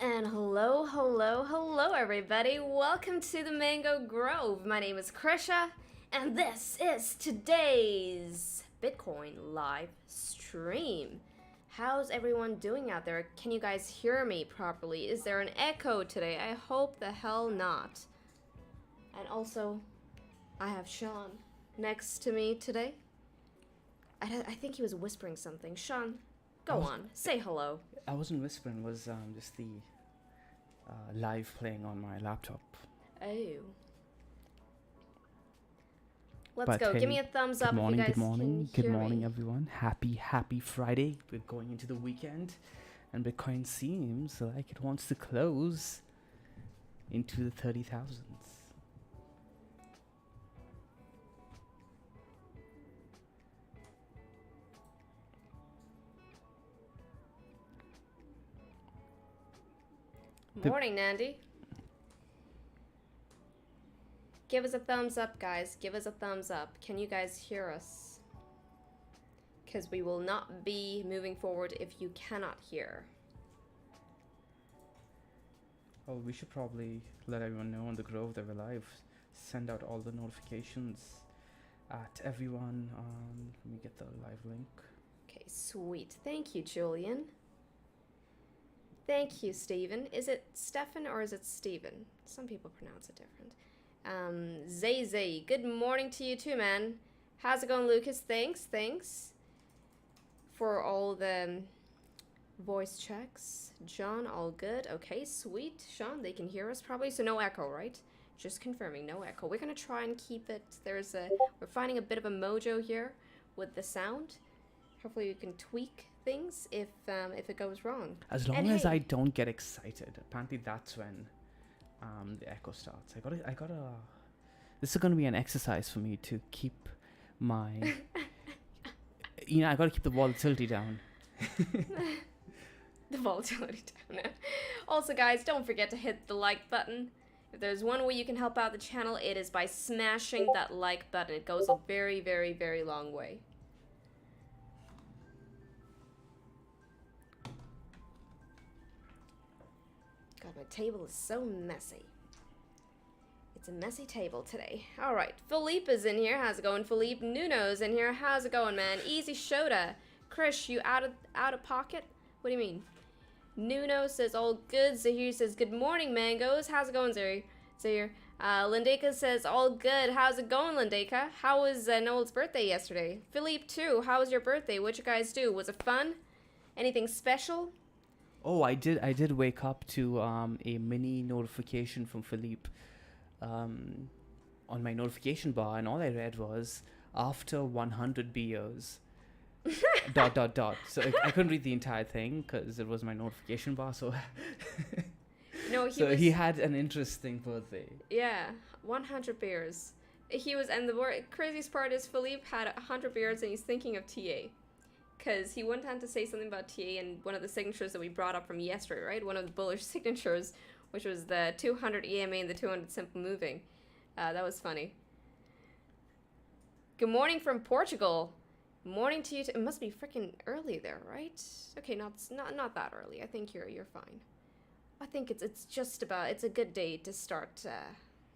And hello everybody. Welcome to the Mango Grove. My name is Krisha, and this is today's Bitcoin live stream. How's everyone doing out there? Can you guys hear me properly? Is there an echo today? I hope the hell not. And also, I have Sean next to me today. I think he was whispering something. Sean, go on. Say hello. I wasn't whispering. It was just the live playing on my laptop. Oh. Let's go. Give me a thumbs up if you guys good morning, can good hear morning, me. everyone. Happy Friday. We're going into the weekend, and Bitcoin seems like it wants to close into the 30,000s. Morning, Nandi. Give us a thumbs up, guys. Give us a thumbs up. Can you guys hear us? Because we will not be moving forward if you cannot hear. Oh, we should probably let everyone know on the Grove that we're live. Send out all the notifications at everyone. Let me get the live link. Okay, sweet. Thank you, Julian. Thank you, Steven. Is it Stefan or is it Steven? Some people pronounce it different. Zay, good morning to you too, man. How's it going, Lucas? Thanks for all the voice checks. John, all good. Okay, sweet. Sean, they can hear us probably, so no echo, right? Just confirming, no echo. We're gonna try and keep it. We're finding a bit of a mojo here with the sound. Hopefully we can tweak things if it goes wrong. As long as I don't get excited, apparently that's when the echo starts. I gotta. This is gonna be an exercise for me to keep my. I gotta keep the volatility down. The volatility down. Also, guys, don't forget to hit the like button. If there's one way you can help out the channel, it is by smashing that like button. It goes a very, very, very long way. God, my table is so messy. It's a messy table today. All right, Philippe is in here. How's it going, Philippe? Nuno's in here. How's it going, man? Easy Shota. Krish, you out of pocket? What do you mean? Nuno says all good. Zahir says good morning, mangoes. How's it going, Zahir? Lindeka says all good. How's it going, Lindeka? How was Noel's birthday yesterday? Philippe too. How was your birthday? What'd you guys do? Was it fun? Anything special? Oh, I did wake up to a mini notification from Philippe on my notification bar, and all I read was after 100 beers dot. So I couldn't read the entire thing because it was my notification bar. So no, he had an interesting birthday. Yeah, 100 beers. And the craziest part is Philippe had 100 beers and he's thinking of TA. Because he wanted to say something about TA and one of the signatures that we brought up from yesterday, right? One of the bullish signatures, which was the 200 EMA and the 200 simple moving. That was funny. Good morning from Portugal. Morning to you. It must be freaking early there, right? Okay, not that early. I think you're fine. I think it's just about. It's a good day to start.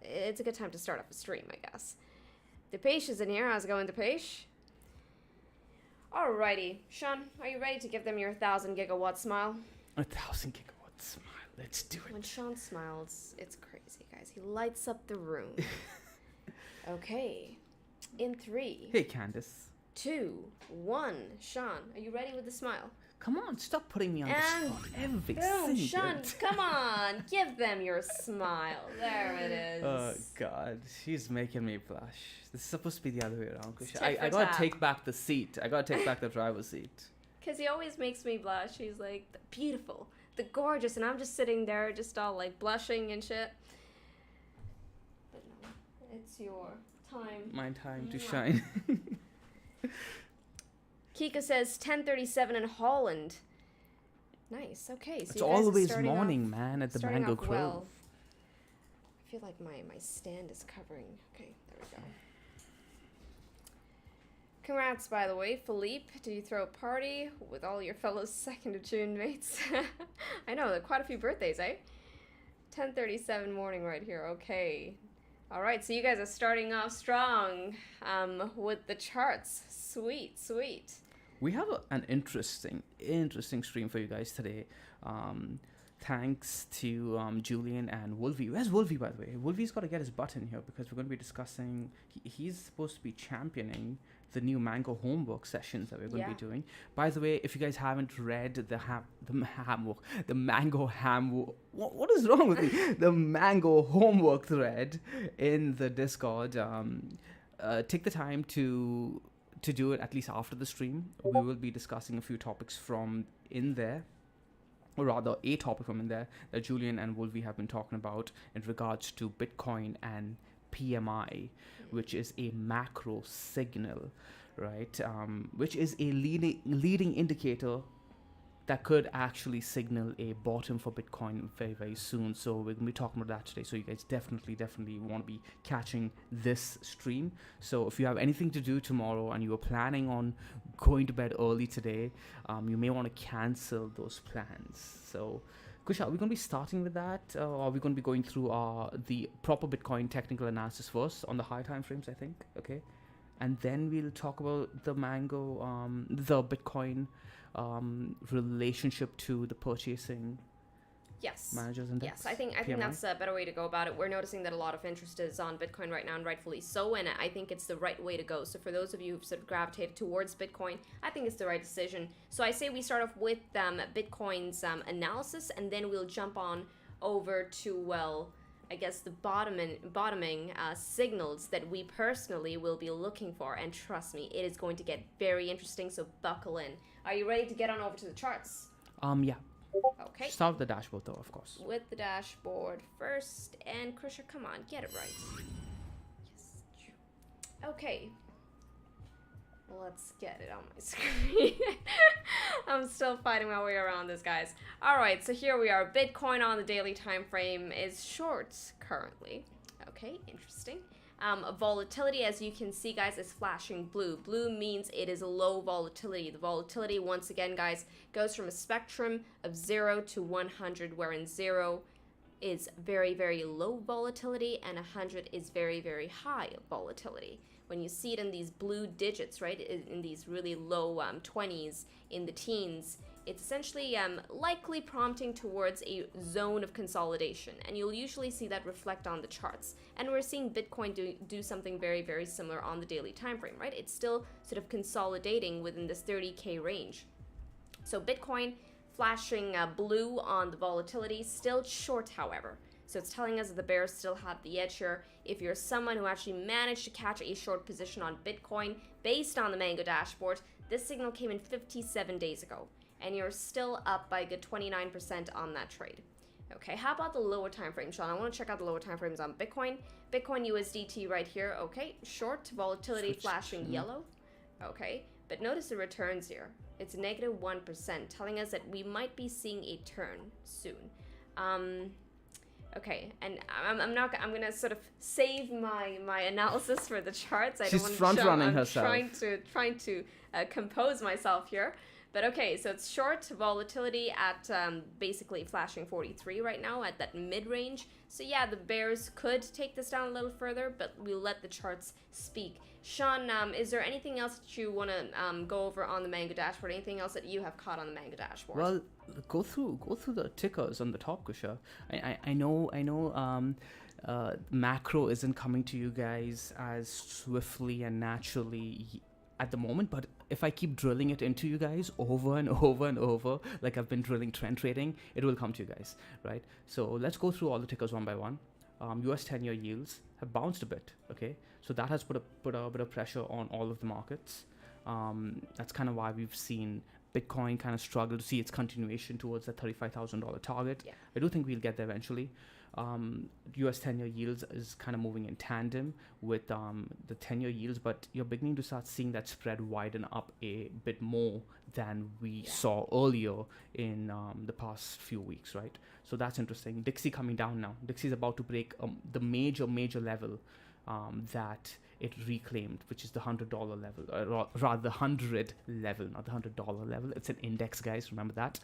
It's a good time to start up a stream, I guess. Depeche is in here. How's it going, Depeche? Alrighty, Sean, are you ready to give them your 1,000 gigawatt smile? 1,000 gigawatt smile. Let's do it. When Sean smiles, it's crazy, guys. He lights up the room. Okay. In 3. Hey, Candice. 2, 1. Sean, are you ready with the smile? Come on, stop putting me on the spot every boom, Sean, come on. Give them your smile. There it is. Oh, God. She's making me blush. This is supposed to be the other way around. I got to take back the seat. I got to take back the driver's seat. Because he always makes me blush. He's like, the beautiful, the gorgeous. And I'm just sitting there just all like blushing and shit. But no, it's your time. My time to shine. Kika says 10:37 in Holland. Nice. Okay, so it's always morning, man, at the Mango Grove. Well. I feel like my stand is covering. Okay, there we go. Congrats, by the way, Philippe. Did you throw a party with all your fellow 2nd of June mates? I know, there are quite a few birthdays, eh? 10:37 morning right here. Okay. All right, so you guys are starting off strong with the charts. Sweet, sweet. We have an interesting stream for you guys today. Thanks to Julian and Wolvie. Where's Wolvie, by the way? Wolvie's got to get his butt in here because we're going to be discussing. He's supposed to be championing the new Mango homework sessions that we're going to be doing. By the way, if you guys haven't read the Mango what is wrong with me? The Mango homework thread in the Discord. Take the time to do it at least after the stream. We will be discussing a few topics from in there, or rather a topic from in there that Julian and Wolvie have been talking about in regards to Bitcoin and PMI, which is a macro signal, right? Which is a leading indicator that could actually signal a bottom for Bitcoin very, very soon. So we're going to be talking about that today. So you guys definitely want to be catching this stream. So if you have anything to do tomorrow and you are planning on going to bed early today, you may want to cancel those plans. So Kush, are we going to be starting with that? Or are we going to be going through the proper Bitcoin technical analysis first on the high time frames, I think? Okay. And then we'll talk about the Mango, the Bitcoin relationship to the purchasing managers and yes, I think that's a better way to go about it. We're noticing that a lot of interest is on Bitcoin right now, and rightfully so, and I think it's the right way to go. So for those of you who've sort of gravitated towards Bitcoin, I think it's the right decision. So I say we start off with Bitcoin's analysis, and then we'll jump on over to, I guess, the bottoming signals that we personally will be looking for. And trust me, it is going to get very interesting, so buckle in. Are you ready to get on over to the charts? Yeah. Okay. Start with the dashboard though, of course. With the dashboard first. And Krisha, come on, get it right. Yes. Okay. Let's get it on my screen. I'm still fighting my way around this, guys. All right, so here we are. Bitcoin on the daily time frame is short currently. Okay, interesting. Volatility, as you can see, guys, is flashing blue. Blue means it is low volatility. The volatility, once again, guys, goes from a spectrum of 0 to 100, wherein 0 is very, very low volatility and 100 is very, very high volatility. When you see it in these blue digits, right, in these really low 20s, in the teens, it's essentially likely prompting towards a zone of consolidation, and you'll usually see that reflect on the charts. And we're seeing Bitcoin do something very, very similar on the daily time frame, right? It's still sort of consolidating within this 30K range. So Bitcoin flashing blue on the volatility, still short, however. So it's telling us that the bears still have the edge here. If you're someone who actually managed to catch a short position on Bitcoin based on the Mango dashboard, this signal came in 57 days ago, and you're still up by a good 29% on that trade. Okay, how about the lower time frame, Sean? I want to check out the lower time frames on Bitcoin. Bitcoin USDT right here. Okay, short volatility flashing yellow. Okay, but notice the returns here. It's -1%, telling us that we might be seeing a turn soon. Okay, and I'm gonna sort of save my analysis for the charts. She's front running herself. Trying to compose myself here. But okay, so it's short volatility at basically flashing 43 right now at that mid-range. So yeah, the bears could take this down a little further, but we'll let the charts speak. Sean, is there anything else that you want to go over on the Mango dashboard? Anything else that you have caught on the Mango dashboard? Well, go through the tickers on the top, Kusha. I know macro isn't coming to you guys as swiftly and naturally at the moment, but if I keep drilling it into you guys over and over and over, like I've been drilling trend trading, it will come to you guys, right? So let's go through all the tickers one by one. US 10-year yields have bounced a bit, okay? So that has put a bit of pressure on all of the markets. That's kind of why we've seen Bitcoin kind of struggle to see its continuation towards the $35,000 target. Yeah. I do think we'll get there eventually. US 10-year yields is kind of moving in tandem with the 10-year yields, but you're beginning to start seeing that spread widen up a bit more than we saw earlier in the past few weeks, right? So that's interesting. Dixie coming down now. Dixie is about to break the major level that it reclaimed, which is the $100 level, rather the 100 level, not the $100 level. It's an index, guys. Remember that.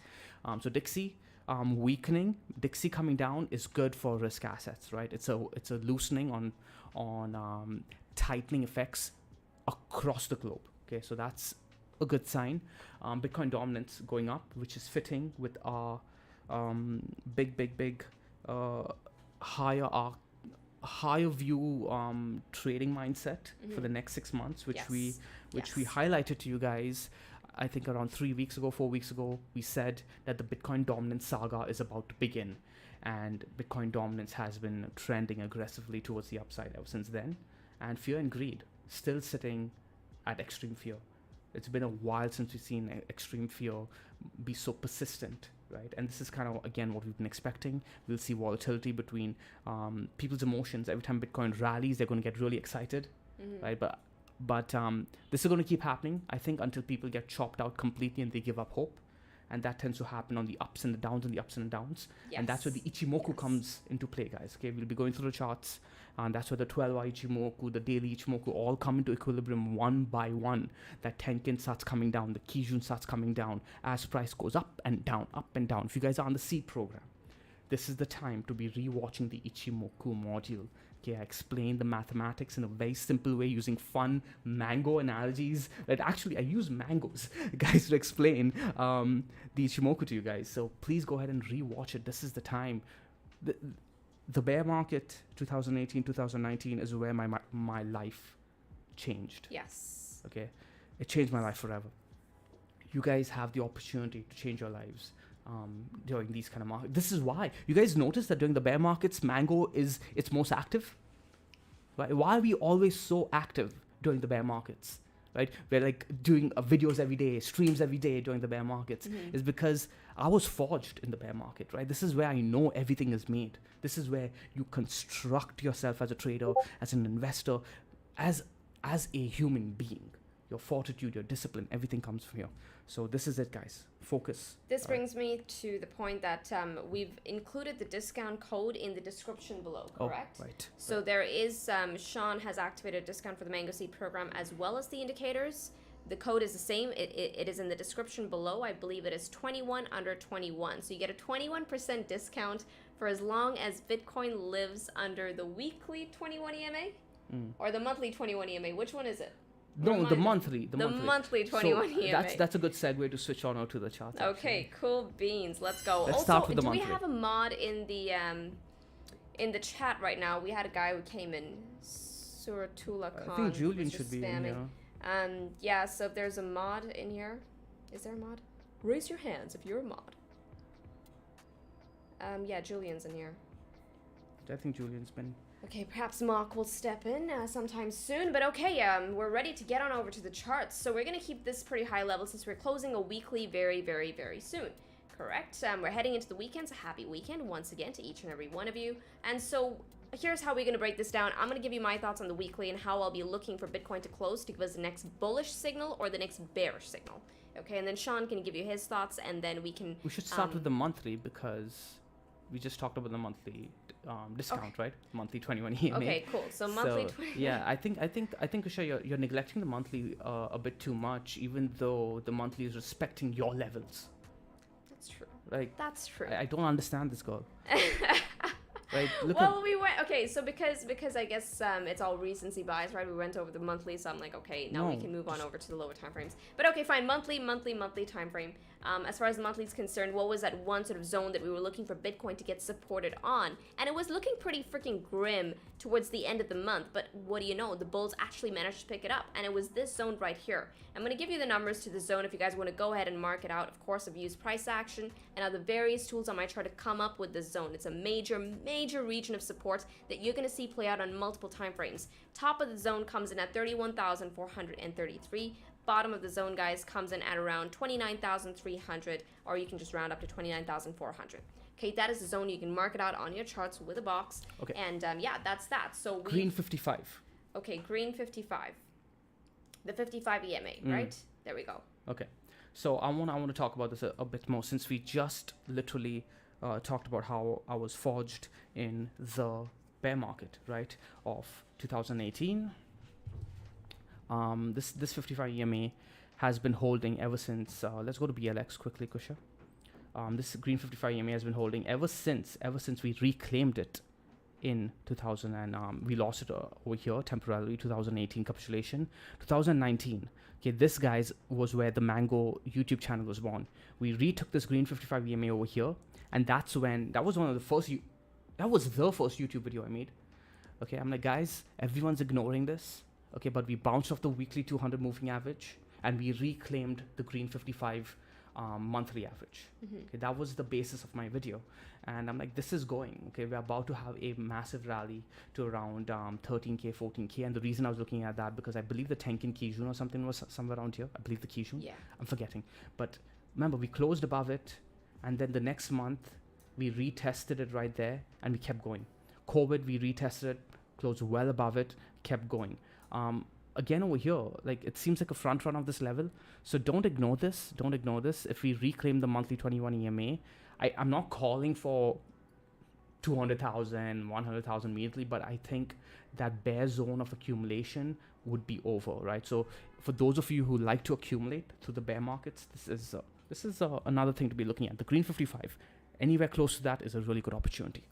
So Dixie weakening, Dixie coming down is good for risk assets, right? It's a loosening on tightening effects across the globe. Okay, so that's a good sign. Bitcoin dominance going up, which is fitting with our big higher view trading mindset for the next 6 months, which we highlighted to you guys. I think around 4 weeks ago, we said that the Bitcoin dominance saga is about to begin, and Bitcoin dominance has been trending aggressively towards the upside ever since then. And fear and greed still sitting at extreme fear. It's been a while since we've seen extreme fear be so persistent, right? And this is kind of, again, what we've been expecting. We'll see volatility between people's emotions. Every time Bitcoin rallies, they're going to get really excited, right? But this is going to keep happening, I think, until people get chopped out completely and they give up hope. And that tends to happen on the ups and the downs and the ups and the downs. Yes. And that's where the Ichimoku comes into play, guys. Okay, we'll be going through the charts. And that's where the 12-hour Ichimoku, the daily Ichimoku all come into equilibrium one by one. That Tenkin starts coming down. The Kijun starts coming down as price goes up and down, up and down. If you guys are on the seed program, this is the time to be rewatching the Ichimoku module. Okay, I explained the mathematics in a very simple way using fun mango analogies. Right? Actually, I use mangoes, guys, to explain the Ichimoku to you guys. So please go ahead and rewatch it. This is the time. The bear market, 2018, 2019, is where my life changed. Yes. Okay, it changed my life forever. You guys have the opportunity to change your lives during these kind of markets. This is why you guys notice that during the bear markets, mango is its most active. Right? Why are we always so active during the bear markets? Right? We're like doing videos every day, streams every day during the bear markets. Is because I was forged in the bear market. Right? This is where I know everything is made. This is where you construct yourself as a trader, as an investor, as a human being. Your fortitude, your discipline, everything comes from here. So this is it, guys. Focus. This brings me to the point that we've included the discount code in the description below, correct? Oh, right. So there is, Sean has activated a discount for the Mango Seed program as well as the indicators. The code is the same. It is in the description below. I believe it is 21 under 21. So you get a 21% discount for as long as Bitcoin lives under the weekly 21 EMA or the monthly 21 EMA. Which one is it? No, the monthly. The monthly 21 EMA. That's a good segue to switch on out to the charts. Okay, cool beans. Let's go. Let's start with the monthly. Do we have a mod in the chat right now? We had a guy who came in, Suratullah Khan. I think Julian should be in here. Yeah, so if there's a mod in here. Is there a mod? Raise your hands if you're a mod. Yeah, Julian's in here. I think Julian's been... Okay, perhaps Mark will step in sometime soon, but okay, we're ready to get on over to the charts. So we're going to keep this pretty high level since we're closing a weekly very, very, very soon, correct? We're heading into the weekend, so happy weekend once again to each and every one of you. And so here's how we're going to break this down. I'm going to give you my thoughts on the weekly and how I'll be looking for Bitcoin to close to give us the next bullish signal or the next bearish signal. Okay, and then Sean can give you his thoughts, and then we can... We should start with the monthly because we just talked about the monthly discount, right? Monthly 21 EMA. Okay, cool. So monthly 20. Yeah, I think Kusha, you're neglecting the monthly a bit too much, even though the monthly is respecting your levels. That's true. Like that's true. I don't understand this girl. Right? We went okay. So because I guess it's all recency bias, right? We went over the monthly, so I'm like, okay, now we can move on over to the lower time frames. But okay, fine. Monthly time frame. As far as the monthly is concerned, what was that one sort of zone that we were looking for Bitcoin to get supported on? And it was looking pretty freaking grim towards the end of the month. But what do you know? The bulls actually managed to pick it up, and it was this zone right here. I'm going to give you the numbers to the zone if you guys want to go ahead and mark it out. Of course, I've used price action and other various tools on my chart to come up with this zone. It's a major region of support that you're going to see play out on multiple time frames. Top of the zone comes in at 31,433. Bottom of the zone, guys, comes in at around 29,300, or you can just round up to 29,400. Okay, that is the zone. You can mark it out on your charts with a box. Okay. And yeah, that's that. So green 55. Okay, green 55. The 55 EMA, right? There we go. Okay. So I want to talk about this a bit more, since we just literally talked about how I was forged in the bear market, right, of 2018, This 55 EMA has been holding ever since. Let's go to BLX quickly, Kusha. This green 55 EMA has been holding ever since we reclaimed it in 2000, and we lost it over here temporarily. 2018 capitulation. 2019. Okay, this guys was where the Mango YouTube channel was born. We retook this green 55 EMA over here, and that was the first YouTube video I made. Okay, I'm like, guys, everyone's ignoring this. Okay, but we bounced off the weekly 200 moving average, and we reclaimed the green 55 monthly average. Okay, that was the basis of my video, and I'm like, this is going. Okay, we're about to have a massive rally to around 13k, 14k, and the reason I was looking at that because I believe the Tenkin Kijun or something was somewhere around here. I believe the Kijun. Yeah. I'm forgetting, but remember we closed above it, and then the next month we retested it right there, and we kept going. COVID, we retested it, closed well above it, kept going. Again over here, like it seems like a front run of this level. So don't ignore this. If we reclaim the monthly 21 EMA, I'm not calling for 200,000, 100,000 immediately, but I think that bear zone of accumulation would be over, right? So for those of you who like to accumulate through the bear markets, this is another thing to be looking at. The green 55, anywhere close to that is a really good opportunity.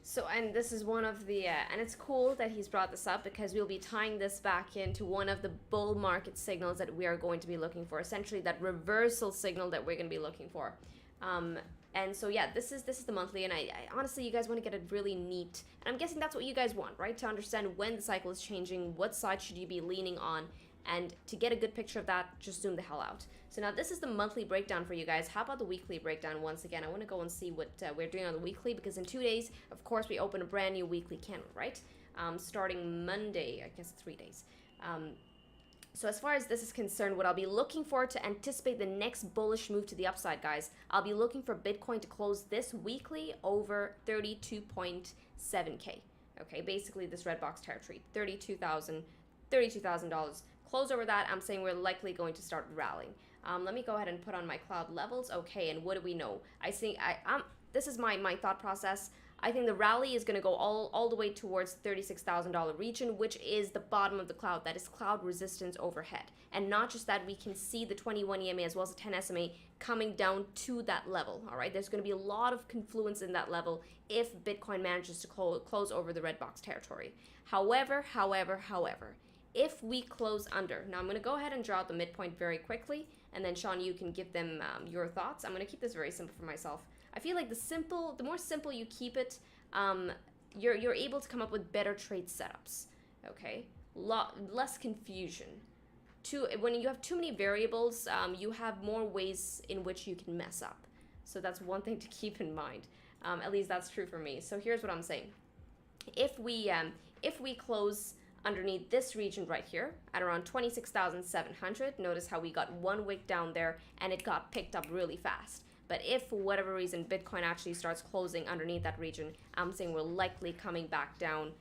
So, and this is one of the, and it's cool that he's brought this up because we'll be tying this back into one of the bull market signals that we are going to be looking for, essentially that reversal signal that we're going to be looking for. And so, yeah, this is the monthly, and I honestly, you guys want to get it really neat, and I'm guessing that's what you guys want, right? To understand when the cycle is changing, what side should you be leaning on, and to get a good picture of that, just zoom the hell out. So now this is the monthly breakdown for you guys. How about the weekly breakdown once again? I want to go and see what we're doing on the weekly, because in 2 days, of course, we open a brand new weekly candle, right? Starting Monday, I guess 3 days. So as far as this is concerned, what I'll be looking for to anticipate the next bullish move to the upside, guys, I'll be looking for Bitcoin to close this weekly over 32.7K. Okay, basically this red box territory, $32,000. Close over that, I'm saying we're likely going to start rallying. Let me go ahead and put on my cloud levels. Okay, and what do we know? I think this is my thought process. I think the rally is going to go all the way towards $36,000 region, which is the bottom of the cloud. That is cloud resistance overhead. And not just that, we can see the 21 EMA as well as the 10 SMA coming down to that level. All right, there's going to be a lot of confluence in that level if Bitcoin manages to close over the red box territory. However, if we close under, now I'm going to go ahead and draw out the midpoint very quickly, and then Sean, you can give them your thoughts. I'm going to keep this very simple for myself. I feel like the more simple you keep it, you're able to come up with better trade setups. Okay, less confusion. When you have too many variables, you have more ways in which you can mess up. So that's one thing to keep in mind. At least that's true for me. So here's what I'm saying: if we close underneath this region right here at around 26,700, notice how we got 1 wick down there and it got picked up really fast. But if for whatever reason Bitcoin actually starts closing underneath that region, I'm saying we're likely coming back down,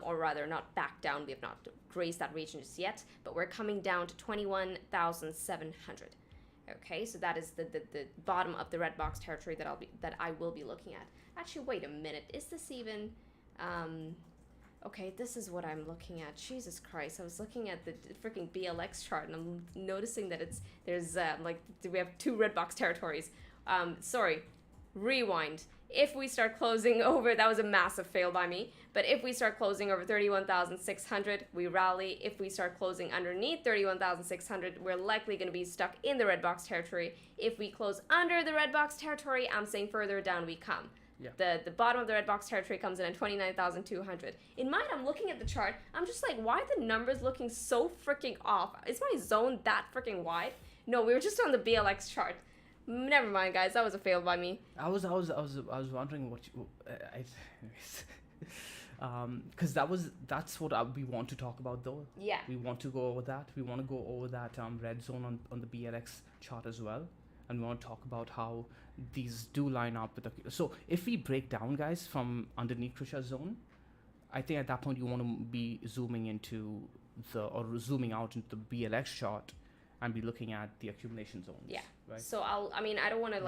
or rather not back down, we have not grazed that region just yet, but we're coming down to 21,700. Okay, so that is the bottom of the red box territory that I will be looking at. Actually, wait a minute, is this even okay, this is what I'm looking at. Jesus Christ, I was looking at the freaking BLX chart and I'm noticing that there's we have 2 red box territories. Sorry, rewind. If we start closing over, that was a massive fail by me, but if we start closing over 31,600, we rally. If we start closing underneath 31,600, we're likely going to be stuck in the red box territory. If we close under the red box territory, I'm saying further down we come. Yeah. The bottom of the red box territory comes in at 29,200. In mind, I'm looking at the chart. I'm just like, why are the numbers looking so freaking off? Is my zone that freaking wide? No, we were just on the BLX chart. Never mind, guys. That was a fail by me. I was wondering what because that's what we want to talk about though. Yeah. We want to go over that. We want to go over that red zone on the BLX chart as well, and we want to talk about how these do line up with the. So if we break down, guys, from underneath Krisha's zone, I think at that point you want to be zooming zooming out into the BLX chart and be looking at the accumulation zones. Yeah. Right. So I don't want to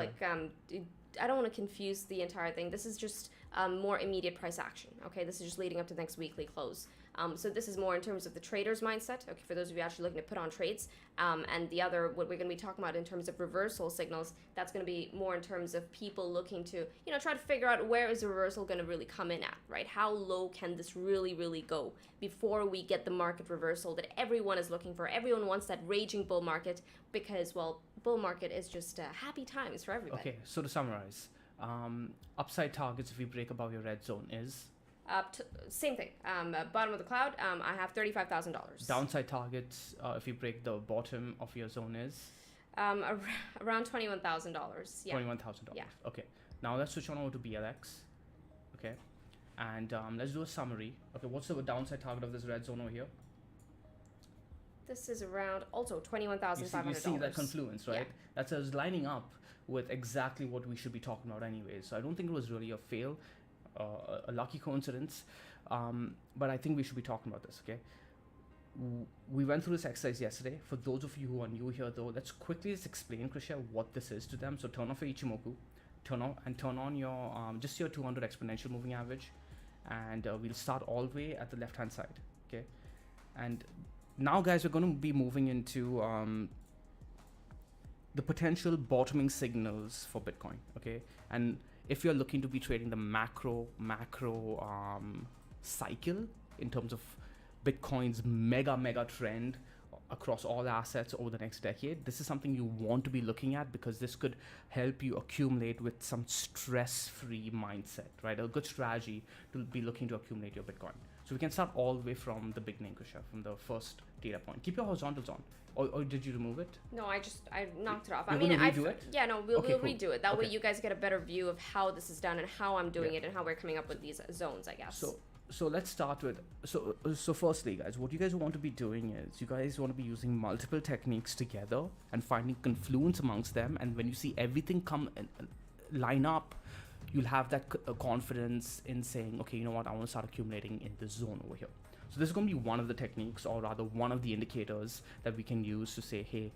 I don't want to confuse the entire thing. This is just more immediate price action. Okay, this is just leading up to the next weekly close. So this is more in terms of the trader's mindset. Okay, for those of you actually looking to put on trades. And the other, what we're going to be talking about in terms of reversal signals, that's going to be more in terms of people looking to, try to figure out where is the reversal going to really come in at, right? How low can this really, really go before we get the market reversal that everyone is looking for? Everyone wants that raging bull market because, well, bull market is just happy times for everybody. Okay, so to summarize, upside targets if you break above your red zone is? Same thing. Bottom of the cloud, I have $35,000. Downside targets if you break the bottom of your zone is? Around $21,000. Yeah. $21,000. Yeah. Okay. Now let's switch on over to BLX. Okay. And let's do a summary. Okay. What's the downside target of this red zone over here? This is around also $21,500. You see that confluence, right? Yeah. That's us lining up with exactly what we should be talking about anyways. So I don't think it was really a fail. A lucky coincidence, but I think we should be talking about this. Okay, we went through this exercise yesterday. For those of you who are new here, though, let's quickly just explain, Krisha, what this is to them. So turn off your Ichimoku, turn on your just your 200 exponential moving average, and we'll start all the way at the left hand side. Okay, and now, guys, we're going to be moving into the potential bottoming signals for Bitcoin. Okay, and if you're looking to be trading the macro cycle in terms of Bitcoin's mega trend across all assets over the next decade, this is something you want to be looking at because this could help you accumulate with some stress-free mindset, right? A good strategy to be looking to accumulate your Bitcoin. So we can start all the way from the beginning, Krisha, from the first data point. Keep your horizontals on. Or did you remove it? No, I knocked it off. We'll redo it? Yeah, no, we'll Okay, cool. redo it. That Okay. way you guys get a better view of how this is done and how I'm doing it and how we're coming up with these zones, I guess. So let's start with, so firstly, guys, what you guys want to be doing is you guys want to be using multiple techniques together and finding confluence amongst them. And when you see everything come and line up, you'll have that confidence in saying, okay, you know what, I want to start accumulating in this zone over here. So this is going to be one of the techniques, or rather one of the indicators that we can use to say, hey,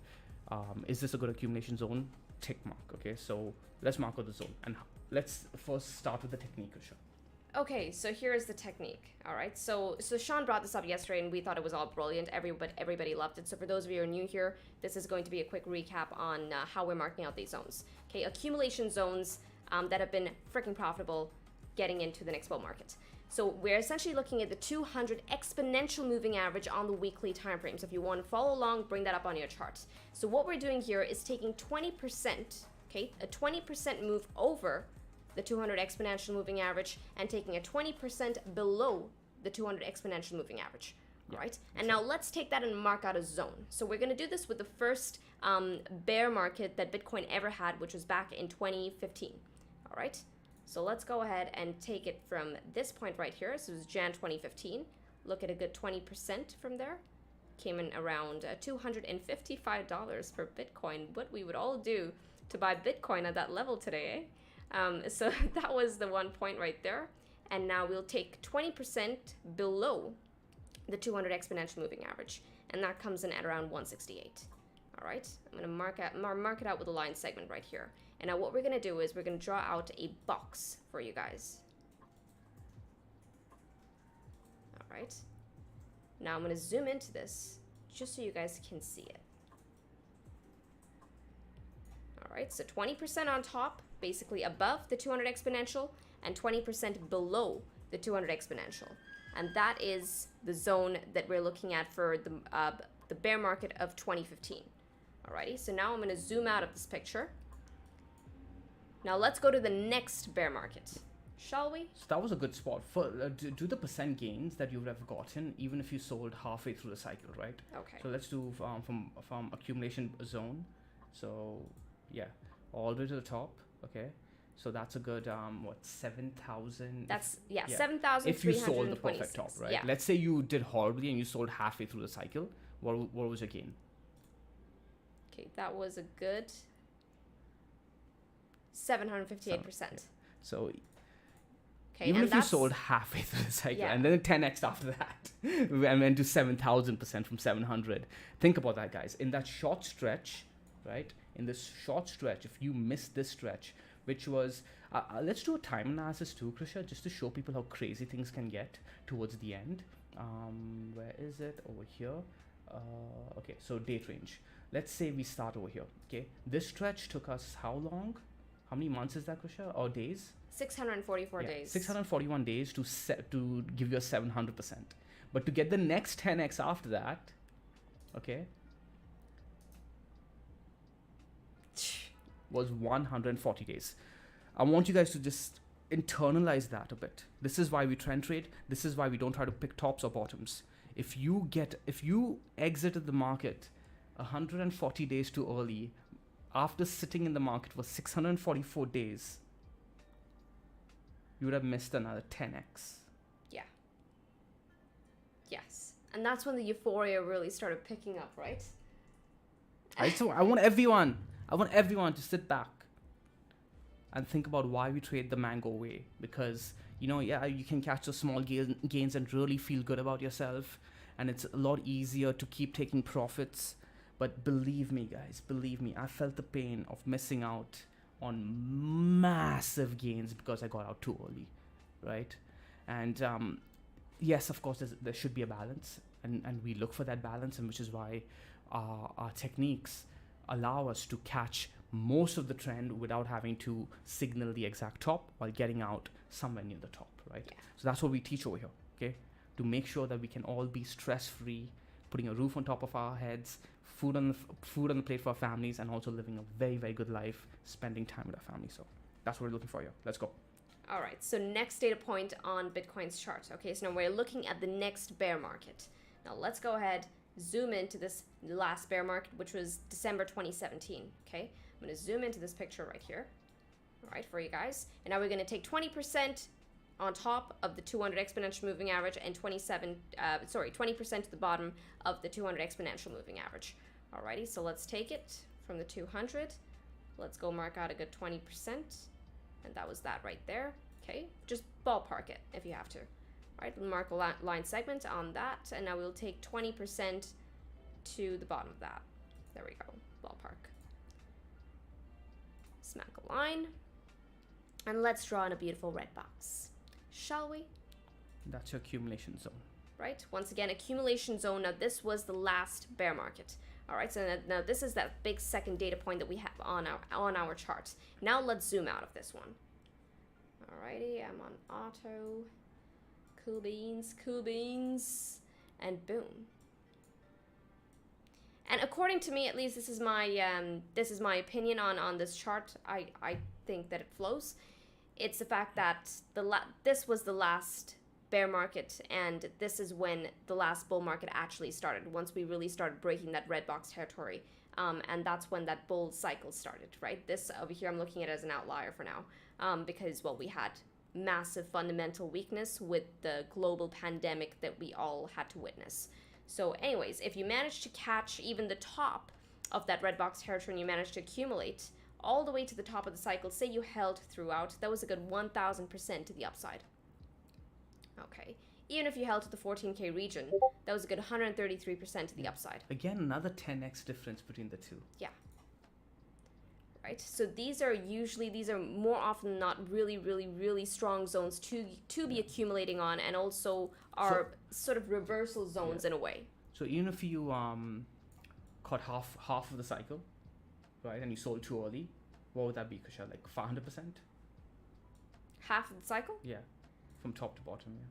is this a good accumulation zone? Tick mark. Okay, so let's mark out the zone. And let's first start with the technique, Krisha. Okay, so here is the technique. All right, so Sean brought this up yesterday, and we thought it was all brilliant. Everybody loved it. So for those of you who are new here, this is going to be a quick recap on how we're marking out these zones. Okay, accumulation zones that have been freaking profitable getting into the next bull market. So we're essentially looking at the 200 exponential moving average on the weekly time frame. So if you want to follow along, bring that up on your chart. So what we're doing here is taking 20%, okay, a 20% move over the 200 exponential moving average and taking a 20% below the 200 exponential moving average. All right, and now let's take that and mark out a zone. So we're going to do this with the first bear market that Bitcoin ever had, which was back in 2015. All right. So let's go ahead and take it from this point right here. So it was Jan 2015. Look at a good 20% from there. Came in around $255 per Bitcoin. What we would all do to buy Bitcoin at that level today, eh? So that was the 1 point right there. And now we'll take 20% below the 200 exponential moving average. And that comes in at around 168. All right, I'm going to mark it out with a line segment right here. And now what we're going to do is we're going to draw out a box for you guys. All right. Now I'm going to zoom into this just so you guys can see it. All right, so 20% on top, basically above the 200 exponential, and 20% below the 200 exponential. And that is the zone that we're looking at for the bear market of 2015. Alrighty, so now I'm going to zoom out of this picture. Now let's go to the next bear market, shall we? So that was a good spot. For do the percent gains that you would have gotten even if you sold halfway through the cycle, right? Okay. So let's do from accumulation zone. So yeah, all the way to the top. Okay. So that's a good 7,000. That's 7,326. If you sold the perfect top, right? Yeah. Let's say you did horribly and you sold halfway through the cycle. What was your gain? Okay, that was a good 758%. Yeah. So okay, even if you sold halfway through the cycle and then 10x after that, and went to 7,000% from 700. Think about that, guys. In that short stretch, right? In this short stretch, if you miss this stretch, which was, let's do a time analysis too, Krisha, just to show people how crazy things can get towards the end. Where is it? Over here. Okay, so date range. Let's say we start over here. Okay, this stretch took us how long? How many months is that, Krisha? Or days? 644 days. 641 days to give you a 700%. But to get the next 10x after that, okay, was 140 days. I want you guys to just internalize that a bit. This is why we trend trade. This is why we don't try to pick tops or bottoms. If you exited the market 140 days too early, after sitting in the market for 644 days, you would have missed another 10x. Yeah. Yes. And that's when the euphoria really started picking up, right? So I want everyone to sit back and think about why we trade the mango way. Because, you can catch those small gains and really feel good about yourself. And it's a lot easier to keep taking profits. But believe me, guys, I felt the pain of missing out on massive gains because I got out too early, right? And yes, of course, there should be a balance. And we look for that balance, and which is why our techniques allow us to catch most of the trend without having to signal the exact top while getting out somewhere near the top, right? Yeah. So that's what we teach over here, okay? To make sure that we can all be stress-free, putting a roof on top of our heads, food on the plate for our families, and also living a very, very good life, spending time with our family. So that's what we're looking for here. Let's go. All right, so next data point on Bitcoin's chart. Okay, so now we're looking at the next bear market. Now let's go ahead, zoom into this last bear market, which was December 2017. Okay, I'm going to zoom into this picture right here. All right, for you guys. And now we're going to take 20% on top of the 200 exponential moving average and 20% to the bottom of the 200 exponential moving average. Alrighty, so let's take it from the 200. Let's go mark out a good 20%. And that was that right there. Okay, just ballpark it if you have to. All right, we'll mark a line segment on that. And now we'll take 20% to the bottom of that. There we go, ballpark. Smack a line. And let's draw in a beautiful red box. Shall we? That's your accumulation zone. Right, once again, accumulation zone. Now this was the last bear market. All right, so now this is that big second data point that we have on our chart. Now let's zoom out of this one. Alrighty, I'm on auto. Cool beans, and boom. And according to me, at least, this is my opinion on this chart. I think that it flows. It's the fact that this was the last bear market, and this is when the last bull market actually started, once we really started breaking that red box territory, and that's when that bull cycle started, right? This over here I'm looking at it as an outlier for now, because, well, we had massive fundamental weakness with the global pandemic that we all had to witness. So anyways, if you manage to catch even the top of that red box territory and you manage to accumulate all the way to the top of the cycle, say you held throughout, that was a good 1,000% to the upside. Okay, even if you held to the 14K region, that was a good 133% to the upside. Again, another 10x difference between the two. Yeah. Right, so these are more often than not really, really, really strong zones to be accumulating on, and also are sort of reversal zones in a way. So even if you caught half of the cycle, right, and you sold too early, what would that be, Kusha? Like 500%? Half of the cycle? Yeah, from top to bottom, yeah.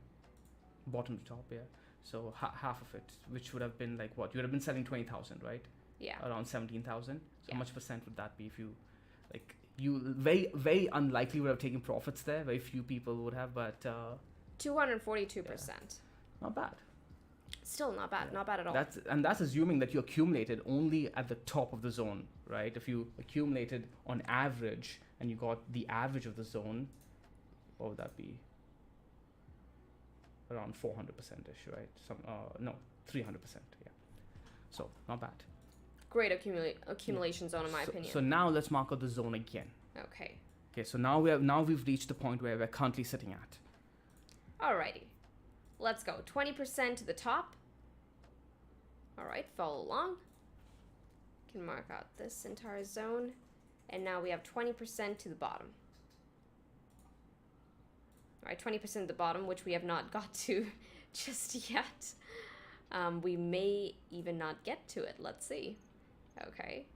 Bottom to top, yeah. So half of it, which would have been like what? You would have been selling 20,000, right? Yeah. Around 17,000. So yeah. How much percent would that be if you, like, you very, very unlikely would have taken profits there. Very few people would have, but 242%. Yeah. Not bad. Still not bad, not bad at all. That's assuming that you accumulated only at the top of the zone, right? If you accumulated on average and you got the average of the zone, what would that be? Around 400%ish, right? 300%, yeah. So not bad. Great accumulation zone in my opinion. So now let's mark out the zone again. Okay. Okay, so now we've reached the point where we're currently sitting at. Alrighty. Let's go. 20% to the top. Alright, follow along. Can mark out this entire zone. And now we have 20% to the bottom. All right, 20% at the bottom, which we have not got to just yet. We may even not get to it. Let's see. Okay.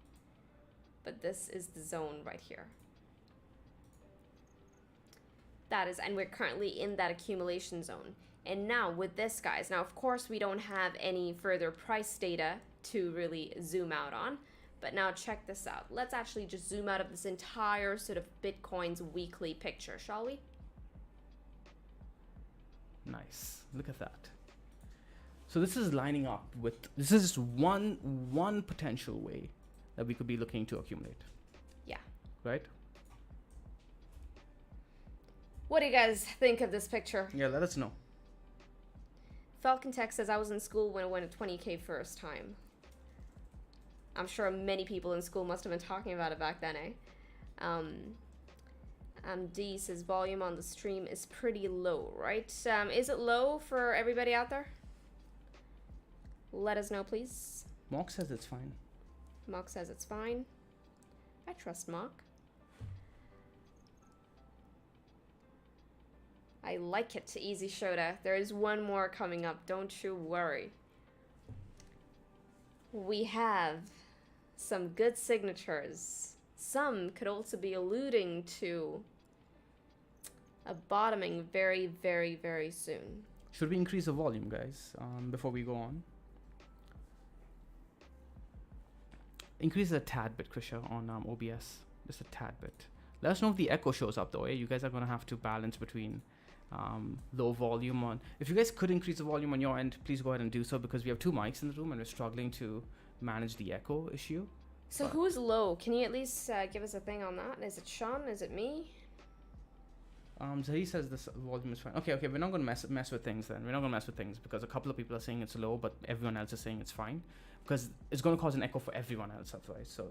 But this is the zone right here. That is, and we're currently in that accumulation zone. And now with this, guys, now of course we don't have any further price data to really zoom out on, but now check this out. Let's actually just zoom out of this entire sort of Bitcoin's weekly picture, shall we? Nice. Look at that. So this is lining up with, this is just one potential way that we could be looking to accumulate. Yeah. Right? What do you guys think of this picture? Yeah, let us know. Falcon Tech says, I was in school when it went at 20K first time. I'm sure many people in school must have been talking about it back then, eh? D says, volume on the stream is pretty low, right? Is it low for everybody out there? Let us know, please. Mock says it's fine. Mock says it's fine. I trust Mock. I like it, Easy Shota. There is one more coming up, don't you worry. We have some good signatures. Some could also be alluding to a bottoming very, very, very soon. Should we increase the volume, guys, before we go on? Increase it a tad bit, Krisha, on OBS. Just a tad bit. Let us know if the echo shows up, though. Eh? You guys are going to have to balance between low volume on. If you guys could increase the volume on your end, please go ahead and do so, because we have two mics in the room and we're struggling to manage the echo issue. So who's low? Can you at least give us a thing on that? Is it Sean? Is it me? So he says this volume is fine. Okay, we're not going to mess with things then. We're not going to mess with things because a couple of people are saying it's low, but everyone else is saying it's fine, because it's going to cause an echo for everyone else otherwise. So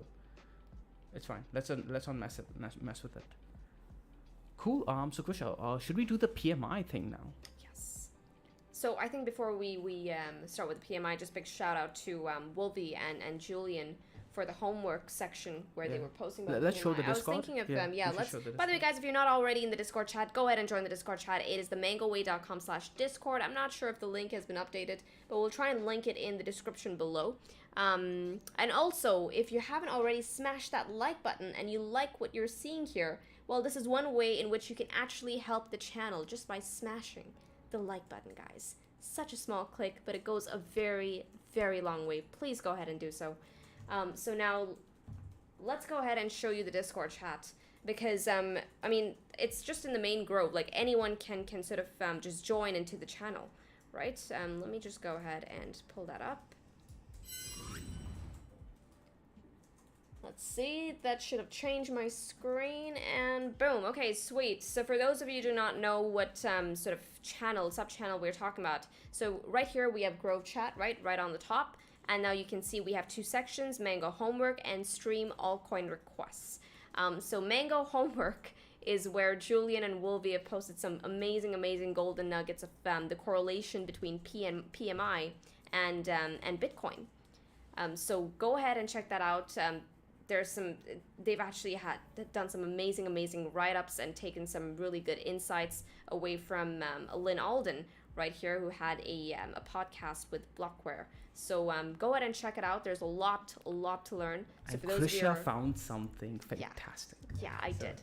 it's fine. Let's not mess with it. Cool. So Krisha, should we do the PMI thing now? Yes. So I think before we start with the PMI, just big shout out to Wolvie and Julian for the homework section where they were posting about Let's PMI. show the Discord. I was thinking of let's. By the way, Discord. guys, if you're not already in the Discord chat, go ahead and join the Discord chat. It is themangoway.com/discord. I'm not sure if the link has been updated, but we'll try and link it in the description below. And also, if you haven't already, smash that like button and you like what you're seeing here. Well, this is one way in which you can actually help the channel just by smashing the like button, guys. Such a small click, but it goes a very, very long way. Please go ahead and do so. So now, let's go ahead and show you the Discord chat, because, I mean, it's just in the main grove. Like, anyone can sort of just join into the channel, right? Let me just go ahead and pull that up. Let's see, that should have changed my screen, and boom. Okay, sweet. So for those of you who do not know what sort of sub-channel we're talking about, so right here we have Grove Chat, right on the top, and now you can see we have two sections, Mango Homework and Stream Altcoin Requests. So Mango Homework is where Julian and Wolvie have posted some amazing golden nuggets of the correlation between PMI and Bitcoin. So go ahead and check that out. They've actually done some amazing write-ups and taken some really good insights away from Lynn Alden right here, who had a podcast with Blockware. So go ahead and check it out. There's a lot to learn. So and for those Krisha of you found something fantastic. Yeah, I did.